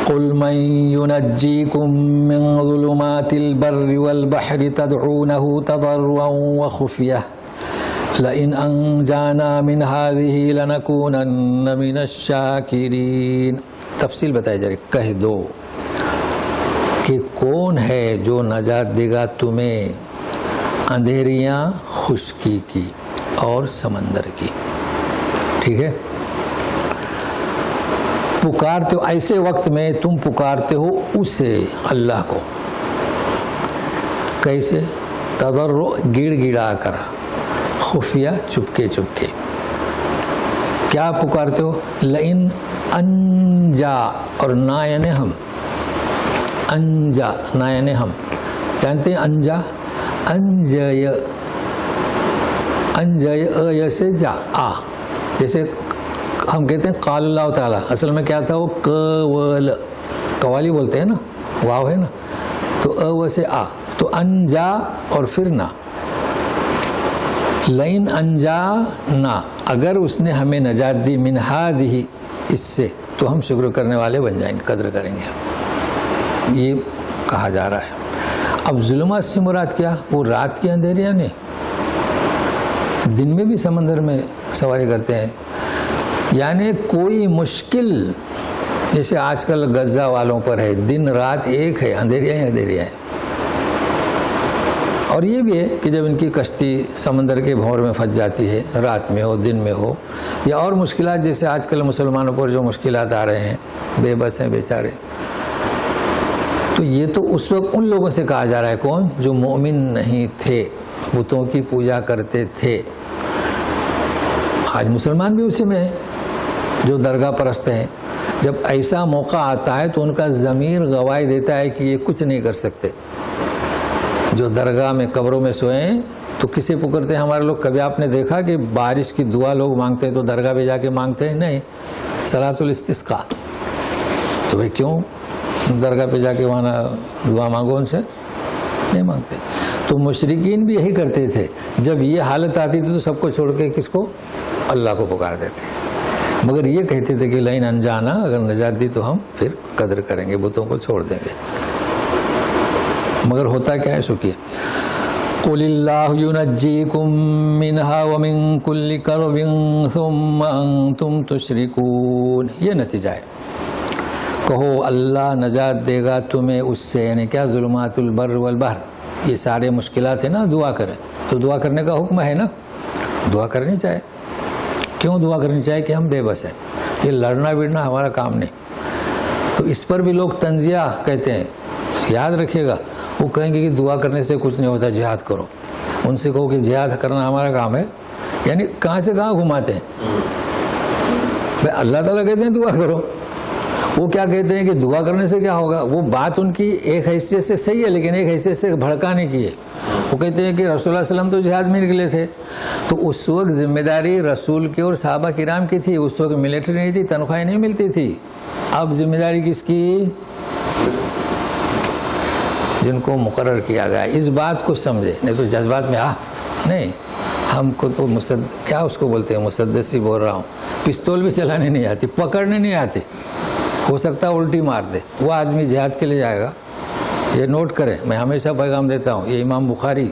قل من ينجيكم من ظلمات البر والبحر تدعونه تضرعا وخفية لئن أنجانا من هذه لنكونن من الشاكرين. تفصیل بتائی جا رہی، کہہ دو کہ کون ہے جو نجات دے گا تمہیں اندھیریاں خشکی کی اور سمندر کی. ٹھیک ہے، پکارتے ہو ایسے وقت میں، تم پکارتے ہو اسے، اللہ کو. کیسے؟ تضرع، گڑ گڑا کر، خفیہ، چپکے چپکے. کیا پکارتے ہو؟ لئن انجا، اور نا یعنی ہم، انجا نا یعنی ہم، جانتے ہیں انجا، انجے، انجے سے جا آ، جیسے ہم کہتے ہیں قال اللہ تعالیٰ، اصل میں کیا تھا وہ قوالی بولتے ہیں نا، واو ہے نا، تو سے آ، تو انجا اور پھر نا. لئن انجا نا، اگر اس نے ہمیں نجات دی، من ہذہ، اس سے، تو ہم شکر کرنے والے بن جائیں گے، قدر کریں گے. یہ کہا جا رہا ہے. اب ظلمات سے مراد کیا؟ وہ رات کی اندھیریاں نہیں، دن میں بھی سمندر میں سواری کرتے ہیں. یعنی کوئی مشکل، جیسے آج کل غزہ والوں پر ہے، دن رات ایک ہے، اندھیریاں ہی اندھیریاں ہیں. اور یہ بھی ہے کہ جب ان کی کشتی سمندر کے بھور میں پھنس جاتی ہے، رات میں ہو دن میں ہو، یا اور مشکلات جیسے آج کل مسلمانوں پر جو مشکلات آ رہے ہیں، بے بس ہیں بیچارے، تو یہ تو اس وقت ان لوگوں سے کہا جا رہا ہے، کون؟ جو مومن نہیں تھے، بتوں کی پوجا کرتے تھے. آج مسلمان بھی اسی میں ہیں جو درگاہ پرست ہیں. جب ایسا موقع آتا ہے تو ان کا ضمیر گواہی دیتا ہے کہ یہ کچھ نہیں کر سکتے. جو درگاہ میں قبروں میں سوئیں تو کسے پکڑتے ہیں ہمارے لوگ؟ کبھی آپ نے دیکھا کہ بارش کی دعا لوگ مانگتے ہیں تو درگاہ پہ جا کے مانگتے ہیں؟ نہیں، صلاۃ الاستسقاء. تو بھائی کیوں درگاہ پہ جا کے وہاں دعا مانگو؟ ان سے نہیں مانگتے. تو مشرکین بھی یہی کرتے تھے، جب یہ حالت آتی تھی تو سب کو چھوڑ کے کس کو؟ اللہ کو پکار دیتے. مگر یہ کہتے تھے کہ لئن انجانا، اگر نجات دی تو ہم پھر قدر کریں گے، بتوں کو چھوڑ دیں گے. مگر ہوتا کیا ہے؟ سکیے، قل اللہ ینجیکم منہا ومن کل کرب ثم انتم تشرکون. یہ نتیجہ ہے. کہو اللہ نجات دے گا تمہیں اس سے، یعنی کیا؟ ظلمات البر والبحر، یہ سارے مشکلات ہیں نا. دعا کریں تو دعا کرنے کا حکم ہے نا، دعا کرنی چاہیے. کیوں دعا کرنی چاہیے؟ کہ ہم بے بس ہیں، یہ لڑنا بڑنا ہمارا کام نہیں. تو اس پر بھی لوگ تنزیہ کہتے ہیں. یاد رکھیے گا، وہ کہیں گے کہ دعا کرنے سے کچھ نہیں ہوتا، جہاد کرو. ان سے کہو کہ جہاد کرنا ہمارا کام ہے، یعنی کہاں سے کہاں گھماتے ہیں. بھائی اللہ تعالیٰ کہتے ہیں دعا کرو، وہ کیا کہتے ہیں کہ دعا کرنے سے کیا ہوگا؟ وہ بات ان کی ایک حیثیت سے صحیح ہے، لیکن ایک حیثیت سے بھڑکانے کی ہے. وہ کہتے ہیں کہ رسول اللہ صلی اللہ علیہ وسلم تو جہاد میں نکلے تھے، تو اس وقت ذمہ داری رسول کی اور صحابہ کرام کی تھی. اس وقت ملٹری نہیں تھی، تنخواہیں نہیں ملتی تھی. اب ذمہ داری کس کی؟ جن کو مقرر کیا گیا. اس بات کو سمجھے, نہیں تو جذبات میں نہیں. ہم کو تو کیا اس کو بولتے ہیں, مسدس ہی بول رہا ہوں, پستول بھی چلانے نہیں آتی, پکڑنے نہیں آتی, ہو سکتا ہے الٹی مار دے. وہ آدمی جہاد کے لیے جائے گا. یہ نوٹ کریں, میں ہمیشہ پیغام دیتا ہوں, یہ امام بخاری,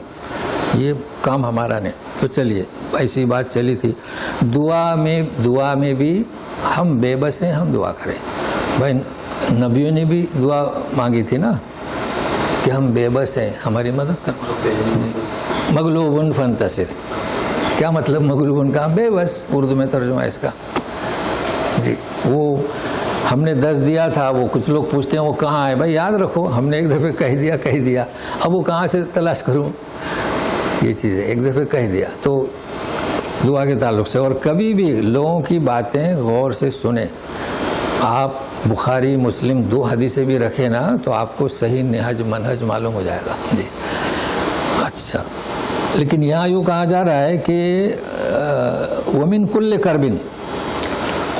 یہ کام ہمارا نہیں. تو چلیے, ایسی بات چلی تھی. دعا میں بھی ہم بے بس ہیں, ہم دعا کریں. بھائی نبیوں نے بھی دعا مانگی تھی نا کہ ہم بے بس ہیں, ہماری مدد کرو. مغلوب فانتصر, کیا مطلب مغلوب کا؟ بے بس, اردو میں ترجمہ اس کا. جی وہ ہم نے درس دیا تھا, وہ کچھ لوگ پوچھتے ہیں وہ کہاں ہے. بھائی یاد رکھو, ہم نے ایک دفعہ کہہ دیا, اب وہ کہاں سے تلاش کروں. یہ چیز ہے, ایک دفعہ کہہ دیا. تو دعا کے تعلق سے, اور کبھی بھی لوگوں کی باتیں غور سے سنیں. آپ بخاری مسلم 2 حدیثیں بھی رکھیں نا, تو آپ کو صحیح نہج منہج معلوم ہو جائے گا. جی اچھا, لیکن یہاں یوں کہا جا رہا ہے کہ ومن کل کربن,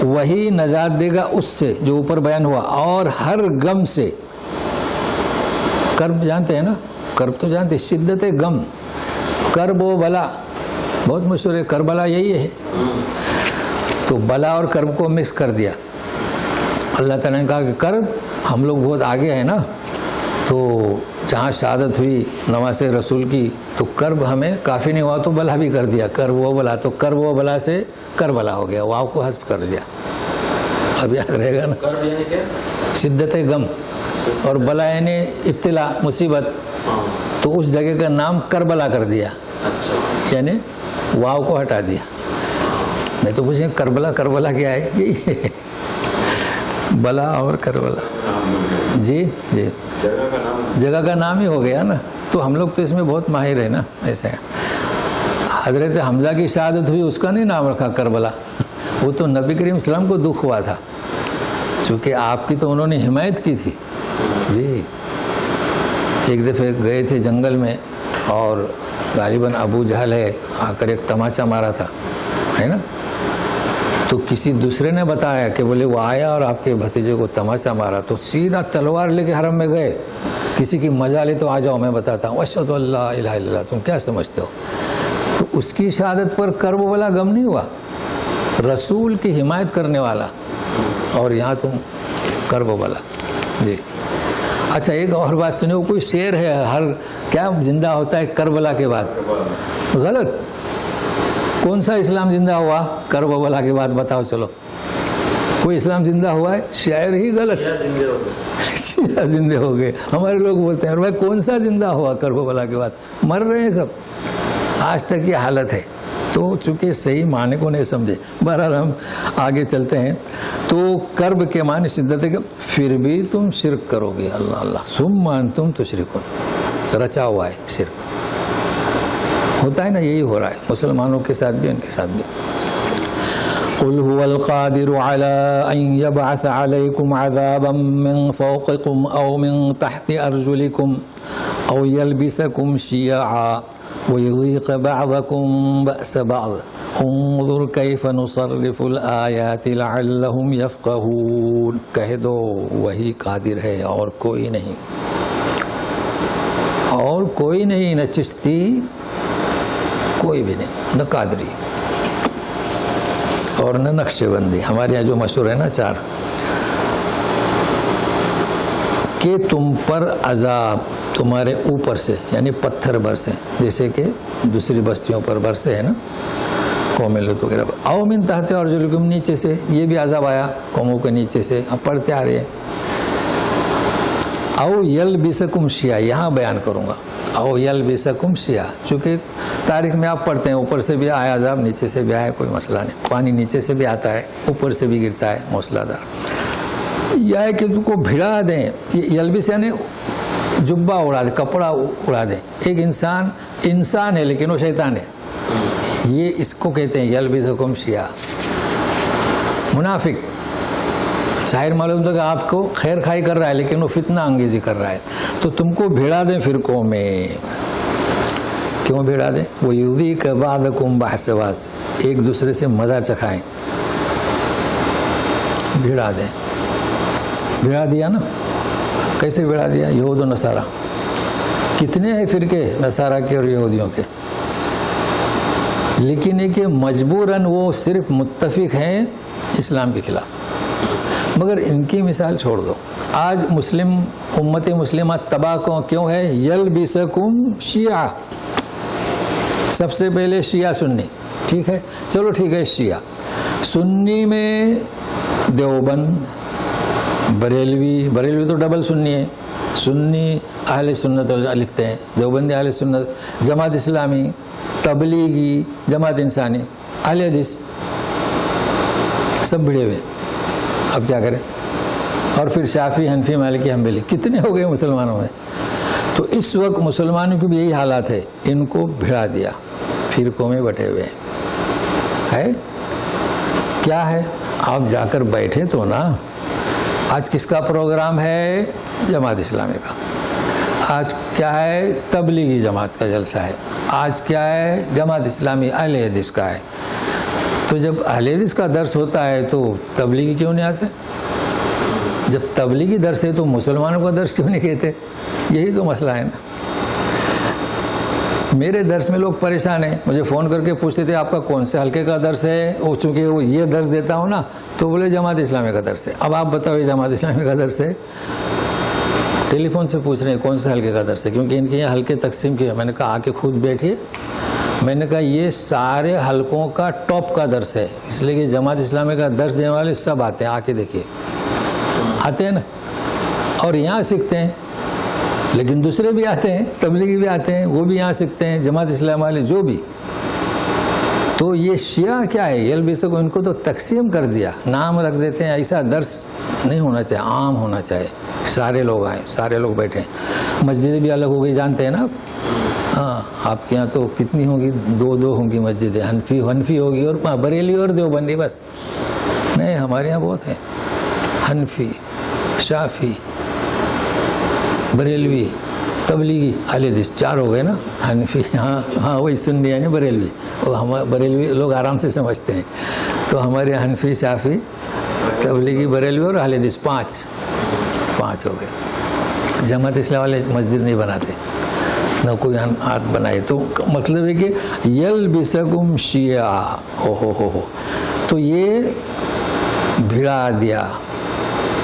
وہی نجات دے گا اس سے جو اوپر بیان ہوا, اور ہر غم سے. کرب جانتے ہیں نا, کرب تو جانتے, شدت غم, کرب و بلا بہت مشہور ہے. کربلا یہی ہے. تو بلا اور کرب کو مکس کر دیا. اللہ تعالیٰ نے کہا کہ کرب, ہم لوگ بہت آگے ہیں نا, تو جہاں شہادت ہوئی نواز رسول کی, تو کرب ہمیں کافی نہیں ہوا تو بلا بھی کر دیا. کرب و بلا, تو کرب و بلا سے کربلا ہو گیا, واو کو حذف کر دیا. اب یاد رہے گا نا, شدت غم, اور بلا یعنی ابتلا مصیبت, تو اس جگہ کا نام کربلا کر دیا, یعنی واو کو ہٹا دیا. نہیں تو پوچھیں کربلا کیا ہے, یہی ہے بلا اور کربلا. جی جی, جگہ کا نام ہی ہو گیا نا. تو ہم لوگ تو اس میں بہت ماہر ہیں نا. ایسے حضرت حمزہ کی شہادت ہوئی, اس کا نہیں نام رکھا کربلا, وہ تو نبی کریم اسلام کو دکھ ہوا تھا, چونکہ آپ کی تو انہوں نے حمایت کی تھی. جی ایک دفعہ گئے تھے جنگل میں, اور غالباً ابو جہل ہے, آ کر ایک تماچا مارا تھا, ہے نا. تو کسی دوسرے نے بتایا کہ بولے وہ آیا اور آپ کے بھتیجے کو تماچا مارا, تو سیدھا تلوار لے کے حرم میں گئے. کسی کی مزہ لے تو آ جاؤ, میں بتاتا ہوں, اشہد ان لا الہ الا اللہ, تم کیا سمجھتے ہو. تو اس کی شہادت پر کرب والا غم نہیں ہوا, رسول کی حمایت کرنے والا, اور یہاں تم کرب والا. جی اچھا, ایک اور بات سنو, کوئی شعر ہے, ہر کیا زندہ ہوتا ہے کربلا کے بعد. غلط. کون سا اسلام زندہ ہوا کربلا کے بعد؟ بتاؤ چلو, کوئی اسلام زندہ ہوا ہے؟ شاعر ہی غلط, شیعہ زندے ہو گئے. ہمارے لوگ بولتے ہیں, اور بھائی کون سا زندہ ہوا کربلا کے بعد؟ مر رہے ہیں سب, آج تک یہ حالت ہے. تو چونکہ صحیح معنی کو نہیں سمجھے. بہرحال ہم آگے چلتے ہیں. تو کرب کے معنی شدت ہے, پھر بھی تم شرک کرو گے. اللہ اللہ, ثم انتم تشرکون, رچا ہوا ہے شرک. ہوتا ہے نا, یہی ہو رہا ہے مسلمانوں کے ساتھ بھی, ان کے ساتھ بھی. قل هو القادر على أن يبعث عليكم عذابا من فوقكم أو من تحت أرجلكم أو يلبسكم شيعا ويذيق بعضكم بأس بعض انظر كيف نصرف الآيات لعلهم يفقهون. کہہ دو وہی قادر ہے, اور کوئی نہیں, اور کوئی نہیں, نہ چشتی, کوئی بھی نہیں, نہ قادری, اور نہ نقشے بندی. ہمارے یہاں جو مشہور ہے نا 4, کہ تم پر عذاب تمہارے اوپر سے, یعنی پتھر برسے, جیسے کہ دوسری بستیوں پر برسے ہے نا, قوم لوط وغیرہ. او من تحت ارجلکم, نیچے سے, یہ بھی عذاب آیا قوموں کے نیچے سے. اب پڑھتے آ رہے ہیں. او یلبسکم شیعا, یہاں بیان کروں گا, او یلبسکم شیعا, چونکہ تاریخ میں آپ پڑھتے ہیں اوپر سے بھی آیا عذاب, نیچے سے بھی آیا, کوئی مسئلہ نہیں. پانی نیچے سے بھی آتا ہے, اوپر سے بھی گرتا ہے موسلا دار. یہ ہے کہ تم کو بھڑا دیں. یلبس یعنی جبہ اڑا دیں, کپڑا اڑا دیں. ایک انسان ہے لیکن وہ شیطان ہے, یہ اس کو کہتے ہیں یلبسکم شیعا. منافق ظاہر معلوم تھا کہ آپ کو خیر خائی کر رہا ہے, لیکن وہ فتنہ انگیزی کر رہا ہے. تو تم کو بھیڑا دیں فرقوں میں. کیوں بھیڑا دیں؟ وہ یذیق بعضکم بعض, ایک دوسرے سے مزہ چکھائیں. بھیڑا دیں. بھیڑا دیا نا, کیسے بھیڑا دیا؟ یہود و نصارہ. کتنے ہیں فرقے نصارہ کے اور یہودیوں کے، لیکن یہ کہ مجبوراً وہ صرف متفق ہیں اسلام کے خلاف۔ مگر ان کی مثال چھوڑ دو، آج مسلم امت مسلمہ تباہ کیوں ہے؟ یلبسکم شیعہ، سب سے پہلے شیعہ سنی، ٹھیک ہے، چلو ٹھیک ہے، شیعہ سنی میں دیوبند، بریلوی تو ڈبل سنی ہے، سنی اہل سنت لکھتے ہیں، دیوبندی اہل سنت، جماعت اسلامی، تبلیغی، جماعت انسانی، اہل حدیث، سب بھیڑے ہوئے، اب کیا کریں؟ اور پھر شافعی، حنفی، مالکی، حنبلی، کتنے ہو گئے مسلمانوں میں؟ تو اس وقت مسلمانوں کی بھی یہی حالات ہے، ان کو بھیڑا دیا، فرقوں میں بٹے ہوئے ہے۔ کیا ہے؟ آپ جا کر بیٹھے تو نا، آج کس کا پروگرام ہے؟ جماعت اسلامی کا۔ آج کیا ہے؟ تبلیغی جماعت کا جلسہ ہے۔ آج کیا ہے؟ جماعت اسلامی اہل حدیث کا ہے۔ تو جب اہل حدیث کا درس ہوتا ہے تو تبلیغی کیوں نہیں آتے؟ جب تبلیغی درس ہے تو مسلمانوں کا درس کیوں نہیں کہتے؟ یہی تو مسئلہ ہے نا۔ میرے درس میں لوگ پریشان ہیں، مجھے فون کر کے پوچھتے تھے آپ کا کون سے حلقے کا درس ہے، وہ چونکہ وہ یہ درس دیتا ہوں نا تو بولے جماعت اسلامی کا درس ہے۔ اب آپ بتاؤ یہ جماعت اسلامی کا درس ہے؟ ٹیلی فون سے پوچھ رہے ہیں کون سے حلقے کا درس ہے، کیونکہ ان کے یہاں حلقے تقسیم کیے۔ میں نے کہا آ کے خود بیٹھیے، میں نے کہا یہ سارے حلقوں کا ٹاپ کا درس ہے، اس لیے کہ جماعت اسلامی کا درس دینے والے سب آتے ہیں، آ کے دیکھیے، آتے ہیں نا، اور یہاں سیکھتے ہیں، لیکن دوسرے بھی آتے ہیں، تبلیغی بھی آتے ہیں، وہ بھی یہاں سیکھتے ہیں، جماعت اسلامی والے جو بھی۔ تو یہ شیعہ کیا ہے؟ یلبسو کو ان کو تو تقسیم کر دیا، نام رکھ دیتے ہیں۔ ایسا درس نہیں ہونا چاہیے، عام ہونا چاہیے، سارے لوگ آئیں، سارے لوگ بیٹھیں۔ مسجدیں بھی الگ ہو گئی، جانتے ہیں نا آپ؟ ہاں، آپ کے یہاں تو کتنی ہوں گی؟ دو ہوں گی مسجدیں، حنفی ہوگی اور بریلی اور دیوبندی، بس نہیں، ہمارے یہاں بہت ہیں، حنفی، شافعی، بریلوی، تبلیغی، اہل حدیث، چار ہو گئے نا۔ حنفی، ہاں وہی سنی یعنی بریلوی، وہ ہمارے بریلوی لوگ آرام سے سمجھتے ہیں۔ تو ہمارے حنفی، شافعی، تبلیغی، بریلوی اور اہل حدیث پانچ ہو گئے۔ جماعت اسلامی والے مسجد نہیں بناتے، نہ کوئی ہاتھ بنائے۔ تو مطلب ہے کہ یلبسکم شیعہ، ہو تو یہ بھیڑا دیا۔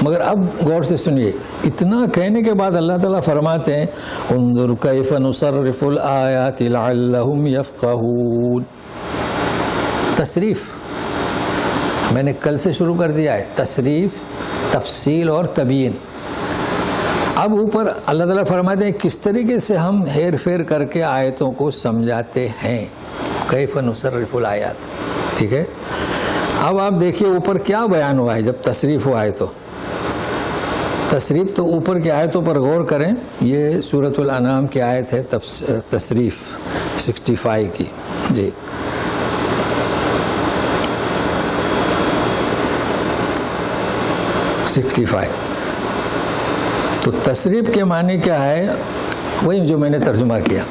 مگر اب غور سے سنیے، اتنا کہنے کے بعد اللہ تعالیٰ فرماتے ہیں انظر کیف نصرف الآیات لعلہم یفقہون۔ تصریف میں نے کل سے شروع کر دیا ہے، تصریف، تفصیل اور تبیین۔ اب اوپر اللہ تعالیٰ فرماتے ہیں کس طریقے سے ہم ہیر پھیر کر کے آیتوں کو سمجھاتے ہیں، کیف نصرف الآیات، ٹھیک ہے۔ اب آپ دیکھیے اوپر کیا بیان ہوا ہے جب تصریف ہوا ہے تو تصریف تو اوپر کی آیتوں پر غور کریں۔ یہ سورۃ الانعام کی آیت ہے، تصریف 65 کی، جی۔ تو تصریف کے معنی کیا ہے؟ وہی جو میں نے ترجمہ کیا،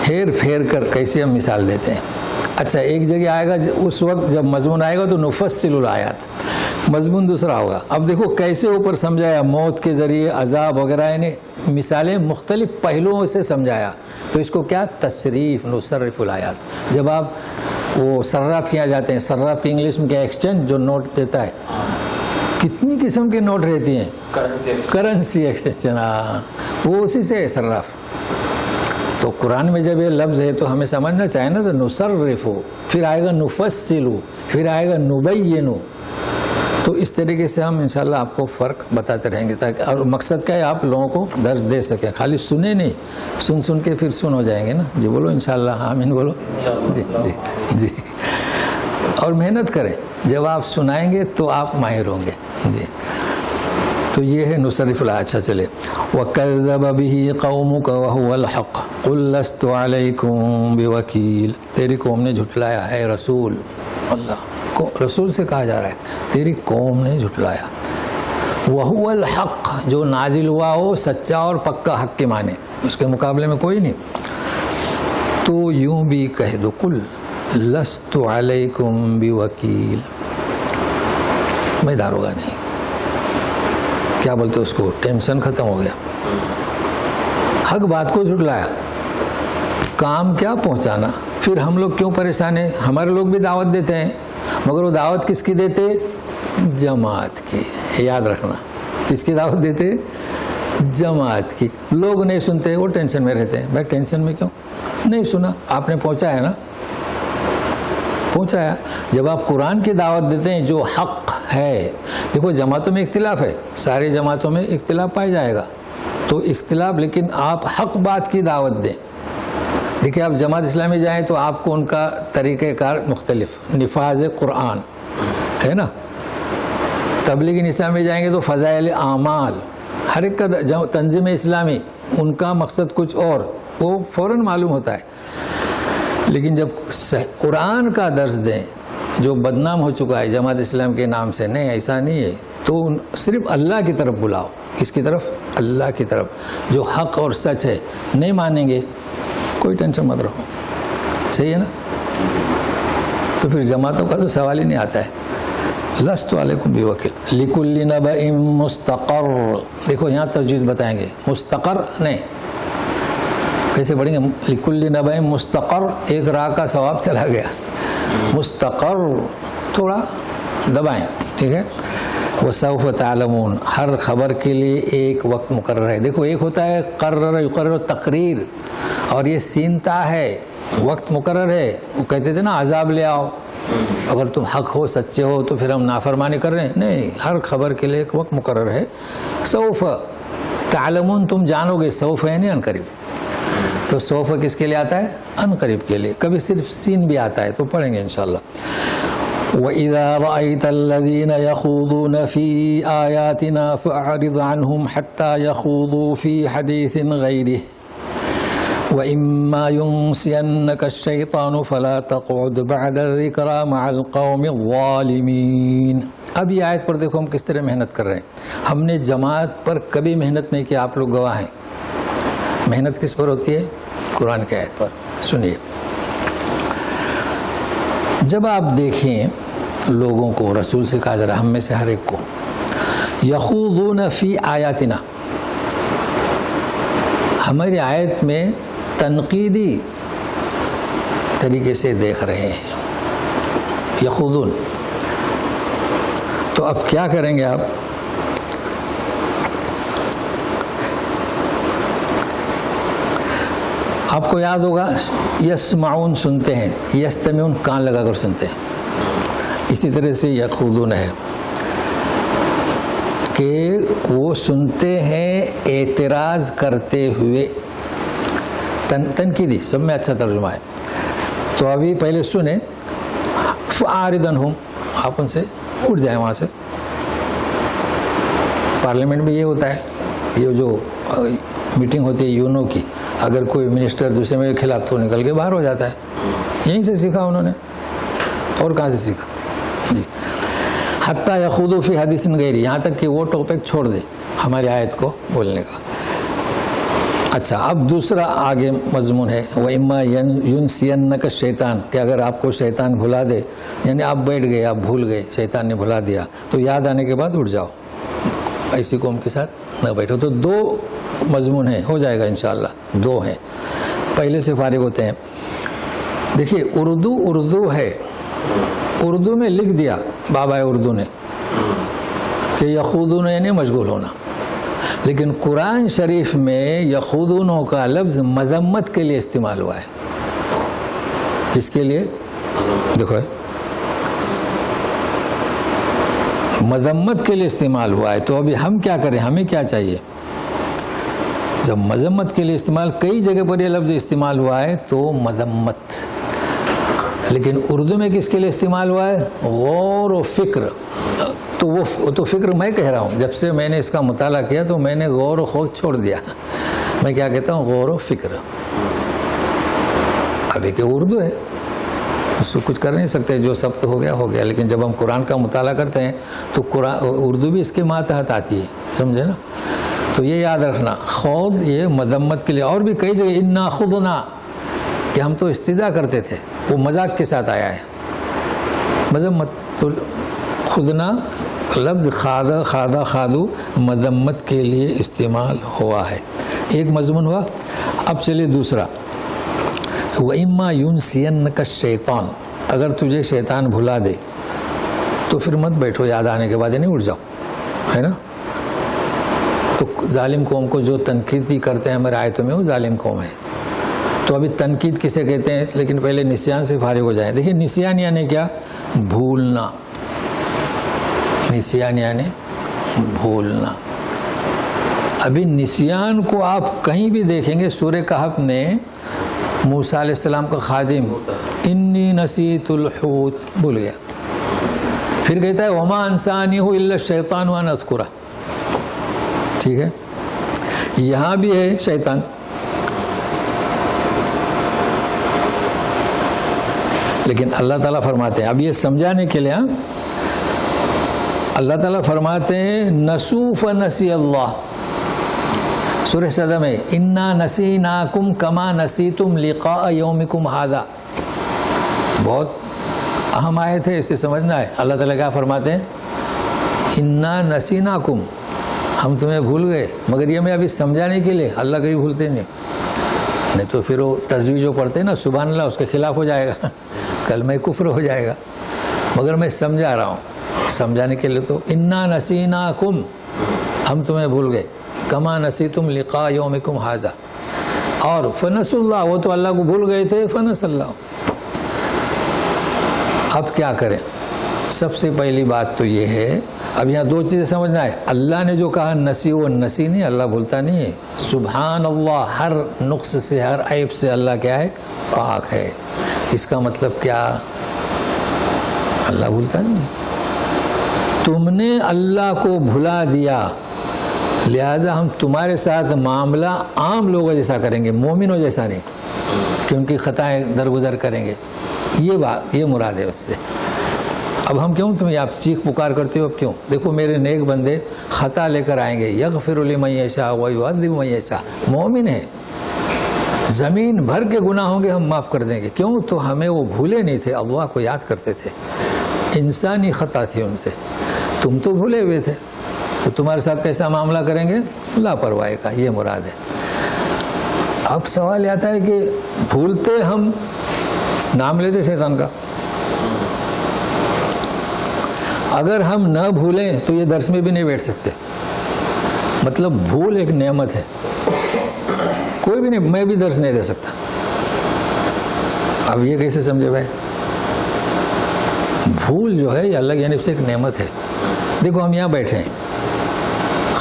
ہیر پھیر کر کیسے ہم مثال دیتے ہیں۔ اچھا، ایک جگہ آئے گا اس وقت جب مضمون آئے گا تو نفصل الآیات، مضمون دوسرا ہوگا۔ اب دیکھو کیسے اوپر سمجھایا، موت کے ذریعے، عذاب وغیرہ، یعنی مثالیں مختلف پہلوؤں سے سمجھایا، تو اس کو کیا؟ تصریف، نصرف الآیات۔ جب آپ وہ صراف کیا جاتے ہیں، صراف کی انگلش میں کیا؟ ایکسچینج، جو نوٹ دیتا ہے، کتنی قسم کے نوٹ رہتی ہیں، کرنسی ایکسچینج، وہ اسی سے ہے صراف۔ تو قرآن میں جب یہ لفظ ہے تو ہمیں سمجھنا چاہیے نا، تو نصرف ہو، پھر آئے گا نفصل، پھر آئے گا نبین۔ تو اس طریقے سے ہم انشاءاللہ آپ کو فرق بتاتے رہیں گے، تاکہ، اور مقصد کیا ہے، آپ لوگوں کو درس دے سکیں، خالی سنے نہیں، سن کے پھر سن ہو جائیں گے نا۔ جی بولو انشاءاللہ، آمین بولو، جی جی جی۔ اور محنت کریں، جب آپ سنائیں گے تو آپ ماہر ہوں گے، جی۔ تو یہ ہے نصرف الآیات۔ اچھا چلے، وَكَذَّبَ بِهِ قَوْمُكَ وَهُوَ الْحَقُّ قُلْ لَسْتُ عَلَيْكُمْ بِوَكِيلٍ۔ تیری قوم نے جھٹلایا ہے رسول، اللہ کو رسول سے کہا جا رہا ہے، تیری قوم نے جھٹلایا۔ وَهُوَ الْحَقُّ، جو نازل ہوا ہو سچا اور پکا، حق کے معنی، اس کے مقابلے میں کوئی نہیں۔ تو یوں بھی کہہ دو، قُلْ لَسْتُ عَلَيْكُمْ بِوَكِيلٍ، میں داروغہ نہیں، کیا بولتے اس کو, ٹینشن ختم ہو گیا. حق بات کو جھٹلایا, کام کیا پہنچانا. پھر ہم لوگ کیوں پریشان ہیں؟ ہمارے لوگ بھی دعوت دیتے ہیں, مگر وہ دعوت کس کی دیتے؟ جماعت کی. یاد رکھنا, کس کی دعوت دیتے؟ جماعت کی. لوگ نہیں سنتے, وہ ٹینشن میں رہتے ہیں. بھائی ٹینشن میں کیوں؟ نہیں سنا, آپ نے پہنچایا نا, پہنچایا. جب آپ قرآن کی دعوت دیتے ہیں جو حق ہے, دیکھو جماعتوں میں اختلاف ہے, ساری جماعتوں میں اختلاف پایا جائے گا, تو اختلاف, لیکن آپ حق بات کی دعوت دیں. دیکھیں آپ جماعت اسلامی جائیں تو آپ کو ان کا طریقہ کار مختلف, نفاذ قرآن ہے نا. تبلیغ اسلامی جائیں گے تو فضائل اعمال, ہر ایک کا تنظیم اسلامی ان کا مقصد کچھ اور, وہ فوراً معلوم ہوتا ہے. لیکن جب قرآن کا درس دیں جو بدنام ہو چکا ہے جماعت اسلام کے نام سے, نہیں ایسا نہیں ہے, تو صرف اللہ کی طرف بلاؤ. کس کی طرف؟ اللہ کی طرف, جو حق اور سچ ہے. نہیں مانیں گے, کوئی ٹینشن مت رہو, صحیح ہے نا. تو پھر جماعتوں کا تو سوال ہی نہیں آتا ہے. لست علیکم بوکیل لکل نبأ مستقر. دیکھو یہاں تجوید بتائیں گے, مستقر نہیں, کیسے پڑھیں گے؟ لکل نبأ مستقر, ایک راہ کا ثواب چلا گیا. مستقر تھوڑا دبائیں, ٹھیک ہے. وسوف تعلمون, ہر خبر کے لیے ایک وقت مقرر ہے. دیکھو ایک ہوتا ہے قرر یقرر تقریر, اور یہ سینتا ہے, وقت مقرر ہے. وہ کہتے تھے نا عذاب لے آؤ اگر تم حق ہو, سچے ہو, تو پھر ہم نافرمانی کر رہے ہیں. نہیں, ہر خبر کے لیے ایک وقت مقرر ہے. سوف تعلمون, تم جانو گے. سوف ہے نہیں ان قریب, تو سوف کس کے لیے آتا ہے؟ ان قریب کے لیے. کبھی صرف سین بھی آتا ہے, تو پڑھیں گے انشاءاللہ. وَإِذَا رَأَيْتَ الَّذِينَ يَخُوضُونَ فِي آيَاتِنَا فَأَعْرِضْ عَنْهُمْ حَتَّى يَخُوضُوا فِي حَدِيثٍ غَيْرِهِ وَإِمَّا يُنْسِيَنَّكَ الشَّيْطَانُ فَلَا تَقْعُدْ بَعْدَ الذِّكْرَى مَعَ الْقَوْمِ الظَّالِمِينَ. اب یہ آیت پر دیکھو ہم کس طرح محنت کر رہے ہیں. ہم نے جماعت پر کبھی محنت نہیں کی, آپ لوگ گواہ ہیں. محنت کس پر ہوتی ہے؟ قرآن کی آیت پر. سنیے, جب آپ دیکھیں لوگوں کو, رسول سے کہا جا رہا ہم میں سے ہر ایک کو, یخوضون فی آیاتنا, ہماری آیت میں تنقیدی طریقے سے دیکھ رہے ہیں. یخوضون, تو اب کیا کریں گے آپ؟ آپ کو یاد ہوگا یسمعون سنتے ہیں, یستمعون کان لگا کر سنتے ہیں. اسی طرح سے یخوضون ہے کہ وہ سنتے ہیں اعتراض کرتے ہوئے. تنقیدی سب میں اچھا ترجمہ ہے. تو ابھی پہلے سنیں, فاعرض عنہم, آپ ان سے اٹھ جائیں وہاں سے. پارلیمنٹ میں یہ ہوتا ہے, یہ جو میٹنگ ہوتی ہے یونو کی, اگر کوئی منسٹر دوسرے میں خلاف تو نکل کے باہر ہو جاتا ہے. یہیں سے سیکھا انہوں نے, اور کہاں سے سیکھا جی. حتیٰ یخوضوا فی حدیث غیرہ, یہاں تک کہ وہ ٹاپک چھوڑ دے ہماری آیت کو بولنے کا. اچھا, اب دوسرا آگے مضمون ہے, وَإِمَّا يُنْسِيَنَّكَ الشَّيْطَانُ, کہ اگر آپ کو شیطان بھلا دے, یعنی آپ بیٹھ گئے, آپ بھول گئے, شیطان نے بھلا دیا, تو یاد آنے کے بعد اٹھ جاؤ, ایسی قوم کے ساتھ نہ بیٹھو. تو دو مضمون ہیں, ہو جائے گا انشاءاللہ. دو ہیں, پہلے سے فارغ ہوتے ہیں. دیکھیے اردو ہے, اردو میں لکھ دیا بابا اردو نے کہ یخوضون یعنی مشغول ہونا, لیکن قرآن شریف میں یخوضون کا لفظ مذمت کے لیے استعمال ہوا ہے. اس کے لیے دیکھو مذمت کے لیے استعمال ہوا ہے. تو ابھی ہم کیا کریں, ہمیں کیا چاہیے؟ جب مذمت کے لیے استعمال, کئی جگہ پر یہ لفظ استعمال ہوا ہے تو مذمت, لیکن اردو میں کس کے لیے استعمال ہوا ہے؟ غور و فکر. تو وہ تو فکر میں کہہ رہا ہوں, جب سے میں نے اس کا مطالعہ کیا تو میں نے غور و خوض چھوڑ دیا. میں کیا کہتا ہوں؟ غور و فکر. ابھی کہ اردو ہے, اس کو کچھ کر نہیں سکتے, جو سب تو ہو گیا, لیکن جب ہم قرآن کا مطالعہ کرتے ہیں تو اردو بھی اس کے ماتحت آتی ہے, سمجھے نا. تو یہ یاد رکھنا, خوض یہ مذمت کے لیے. اور بھی کئی جگہ انا خضنا, کہ ہم تو استہزاء کرتے تھے, وہ مذاق کے ساتھ آیا ہے. مذمت تو خودنا لفظ خادہ خادہ خادو مذمت کے لیے استعمال ہوا ہے. ایک مضمون ہوا. اب چلیے دوسرا. وَإِمَّا يُنْسِيَنَّكَ الشَّيْطَانُ، اگر تجھے شیطان بھلا دے تو پھر مت بیٹھو، یاد آنے کے بعد نہیں اٹھ جاؤ، ہے نا. تو ظالم قوم کو جو تنقید کرتے ہیں ہمارے آیتوں میں وہ ظالم قوم ہے. تو ابھی تنقید کسے کہتے ہیں؟ لیکن پہلے نسیان سے فارغ ہو جائیں. دیکھیے نسیان یعنی کیا؟ بھولنا. نسیان یعنی بھولنا. ابھی نسیان کو آپ کہیں بھی دیکھیں گے سورہ کہف میں موسیٰ علیہ السلام کا خادم انی نسیت الحوت بھول گیا، پھر کہتا ہے وما انسانیہ الا الشیطان ان اذکرہ. ٹھیک ہے، یہاں بھی ہے شیطان. لیکن اللہ تعالیٰ فرماتے ہیں، اب یہ سمجھانے کے لیے اللہ تعالیٰ فرماتے ہیں نسوا فنسی اللہ. سورہ صدہ میں انا نسیناکم کما نسیتم لقاء یومکم ھذا. بہت اہم آیت ہے، اسے سمجھنا ہے. اللہ تعالیٰ کیا فرماتے ہیں؟ انا نسیناکم، ہم تمہیں بھول گئے. مگر یہ میں ابھی سمجھانے کے لیے، اللہ کبھی بھولتے نہیں تو پھر وہ تسبیح جو پڑھتے ہیں نا سبحان اللہ، اس کے خلاف ہو جائے گا، کلمہ کفر ہو جائے گا. مگر میں سمجھا رہا ہوں، سمجھانے کے لیے. تو انا نسیناکم، ہم تمہیں بھول گئے، کما نسیتم لقاء یومکم ھذا. اور فنس اللہ، وہ تو اللہ کو بھول گئے تھے، فنس اللہ. اب کیا کریں؟ سب سے پہلی بات تو یہ ہے، اب یہاں دو چیزیں سمجھنا ہے. اللہ نے جو کہا نسی، وہ نسی نہیں، اللہ بھولتا نہیں ہے. سبحان اللہ، ہر نقص سے ہر عیب سے اللہ کیا ہے؟ پاک ہے. اس کا مطلب کیا؟ اللہ بھولتا نہیں. تم نے اللہ کو بھلا دیا، لہذا ہم تمہارے ساتھ معاملہ عام لوگوں جیسا کریں گے، مومنوں جیسا نہیں، کہ ان کی خطائیں درگزر کریں گے. یہ بات، یہ مراد ہے اس سے. اب ہم کیوں تمہیں آپ چیخ پکار کرتے ہو؟ اب کیوں؟ دیکھو میرے نیک بندے خطا لے کر آئیں گے، یغفر لمن یشاء ویعذب من یشاء. مومن ہے، زمین بھر کے گناہ ہوں گے ہم معاف کر دیں گے. کیوں؟ تو ہمیں وہ بھولے نہیں تھے، اللہ کو یاد کرتے تھے. انسانی خطا تھی ان سے، تم تو بھولے ہوئے تھے. تو تمہارے ساتھ کیسا معاملہ کریں گے؟ لاپرواہی کا. یہ مراد ہے. اب سوال آتا ہے کہ بھولتے ہم، نام لیتے شیطان کا. اگر ہم نہ بھولیں تو یہ درس میں بھی نہیں بیٹھ سکتے. مطلب بھول ایک نعمت ہے. کوئی بھی نہیں، میں بھی درس نہیں دے سکتا. اب یہ کیسے سمجھے بھائی؟ بھول جو ہے یہ اللہ کی جانب سے ایک نعمت ہے. دیکھو ہم یہاں بیٹھے ہیں،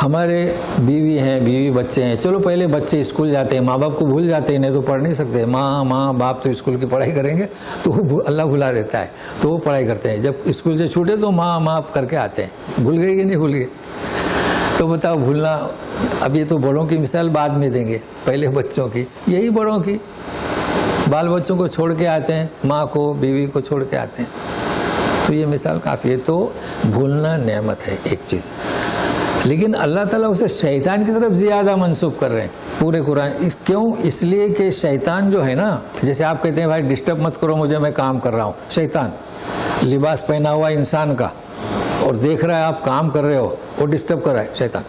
ہمارے بیوی ہیں، بیوی بچے ہیں. چلو پہلے بچے اسکول جاتے ہیں، ماں باپ کو بھول جاتے ہیں، نہیں تو پڑھ نہیں سکتے. ماں باپ تو اسکول کی پڑھائی کریں گے تو اللہ بھلا دیتا ہے، تو وہ پڑھائی کرتے ہیں. جب اسکول سے چھوٹے تو ماں کر کے آتے ہیں. بھول گئے کہ نہیں بھول گئے؟ تو بتاؤ بھولنا. اب یہ تو بڑوں کی مثال بعد میں دیں گے، پہلے بچوں کی. یہی بڑوں کی، بال بچوں کو چھوڑ کے آتے ہیں، ماں کو بیوی کو چھوڑ کے آتے ہیں. تو یہ مثال کافی ہے. تو بھولنا نعمت ہے ایک چیز. لیکن اللہ تعالیٰ اسے شیطان کی طرف زیادہ منسوب کر رہے ہیں پورے قرآن. کیوں؟ اس لیے کہ شیطان جو ہے نا، جیسے آپ کہتے ہیں بھائی ڈسٹرب مت کرو مجھے، میں کام کر رہا ہوں. شیطان لباس پہنا ہوا انسان کا اور دیکھ رہا ہے آپ کام کر رہے ہو، وہ ڈسٹرب کر رہا ہے شیطان.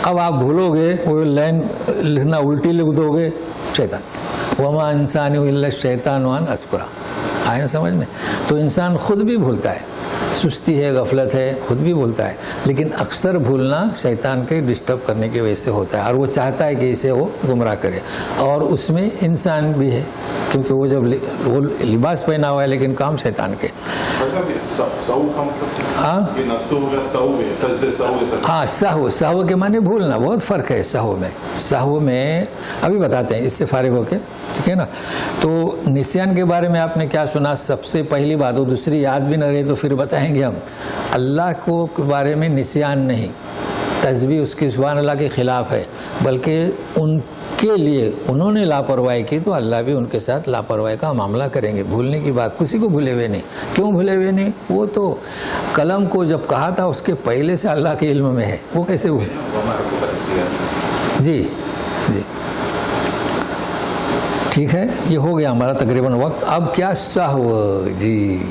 اب آپ بھولو گے، وہ لائن لکھنا الٹی لکھ دو گے، شیطان. وما انسان الا الشیطان ان اذکرہ. آیا سمجھ میں؟ تو انسان خود بھی بھولتا ہے، سستی ہے، غفلت ہے، خود بھی بھولتا ہے. لیکن اکثر بھولنا شیطان کے ڈسٹرب کرنے کی وجہ سے ہوتا ہے، اور وہ چاہتا ہے کہ اسے وہ گمراہ کرے. اور اس میں انسان بھی ہے، کیونکہ وہ جب وہ لباس پہنا ہوا ہے لیکن کام شیطان کے. ہاں سہو کے معنی بھولنا. بہت فرق ہے سہو میں ابھی بتاتے ہیں اس سے فارغ ہو کے، ٹھیک ہے نا. تو نسیان کے بارے میں آپ نے کیا سنا؟ سب سے پہلی بات، وہ دوسری یاد بھی نہ رہے تو پھر بتائیں گے ہم. اللہ کو کے بارے میں نسیان نہیں، تسبیح اس کی سبحان اللہ کے خلاف ہے، بلکہ ان کے لیے انہوں نے لاپرواہی کی تو اللہ بھی ان کے ساتھ لاپرواہی کا معاملہ کریں گے. بھولنے کی بات، کسی کو بھولے ہوئے نہیں. کیوں بھولے ہوئے نہیں؟ وہ تو قلم کو جب کہا تھا اس کے پہلے سے اللہ کے علم میں ہے، وہ کیسے ہوئے؟ جی ٹھیک ہے، یہ ہو گیا ہمارا تقریباً وقت. اب کیا سہو؟ جی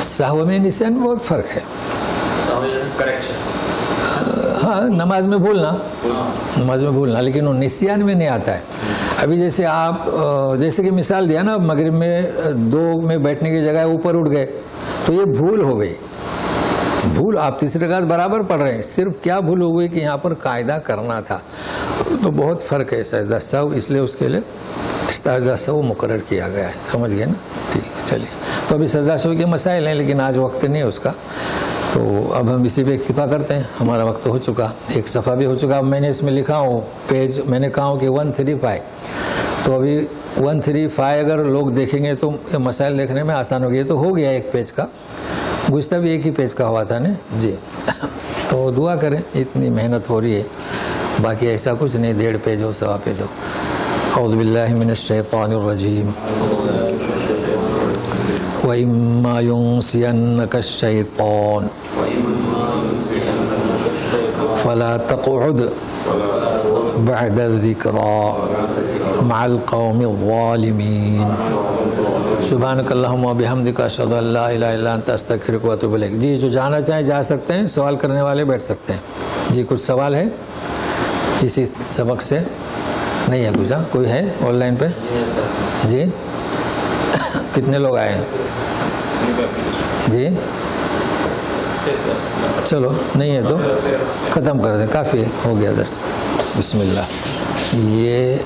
سہو میں نسیان میں بہت فرق ہے. ہاں نماز میں بھولنا لیکن وہ نسیان میں نہیں آتا ہے. ابھی جیسے آپ جیسے کہ مثال دیا نا, مغرب میں 2 میں بیٹھنے کی جگہ اوپر اٹھ گئے تو یہ بھول ہو گئی. بھول آپ تیسری رکعت برابر پڑھ رہے ہیں, صرف کیا بھول ہو گئی کہ یہاں پر قاعدہ کرنا تھا. تو بہت فرق ہے سجدہ سہو, اس لیے اس کے لیے سجدہ سہو مقرر کیا گیا ہے. سمجھ گئے نا؟ ٹھیک ہے چلیے. تو ابھی سجدہ سہو کے مسائل ہیں لیکن آج وقت نہیں ہے اس کا, تو اب ہم اسی پہ اکتفا کرتے ہیں. ہمارا وقت ہو چکا, ایک صفحہ بھی ہو چکا. اب میں نے اس میں لکھا ہوں پیج, میں نے کہا ہوں کہ 135. تو ابھی 135 اگر لوگ دیکھیں گے تو مسائل دیکھنے میں آسان ہو گیا. تو ہو گیا ایک پیج کا, گزشتہ بھی ایک ہی پیج کا ہوا تھا نا جی. تو دعا کریں, اتنی محنت ہو رہی ہے, باقی ایسا کچھ نہیں 1.5 پیج ہو 1.25 پیج ہو. اعوذ باللہ من الشیطان الرجیم. وَإِمَّا يُنْسِيَنَّكَ الشَّيْطَانُ فَلَا تَقْعُدْ بَعْدَ الذِّكْرَى مَعَ الْقَوْمِ الظَّالِمِينَ. سبحانک اللہم و بحمدک اشہد ان لا الہ الا انت استغفرک و اتوب الیک. جی جو جانا چاہیں جا سکتے ہیں, سوال کرنے والے بیٹھ سکتے ہیں. جی کچھ سوال ہے اسی سبق سے؟ نہیں ہے کچھ؟ کوئی ہے آن لائن پہ؟ جی کتنے لوگ آئے ہیں؟ جی چلو نہیں ہے تو ختم کر دیں, کافی ہو گیا درس. بسم اللہ. یہ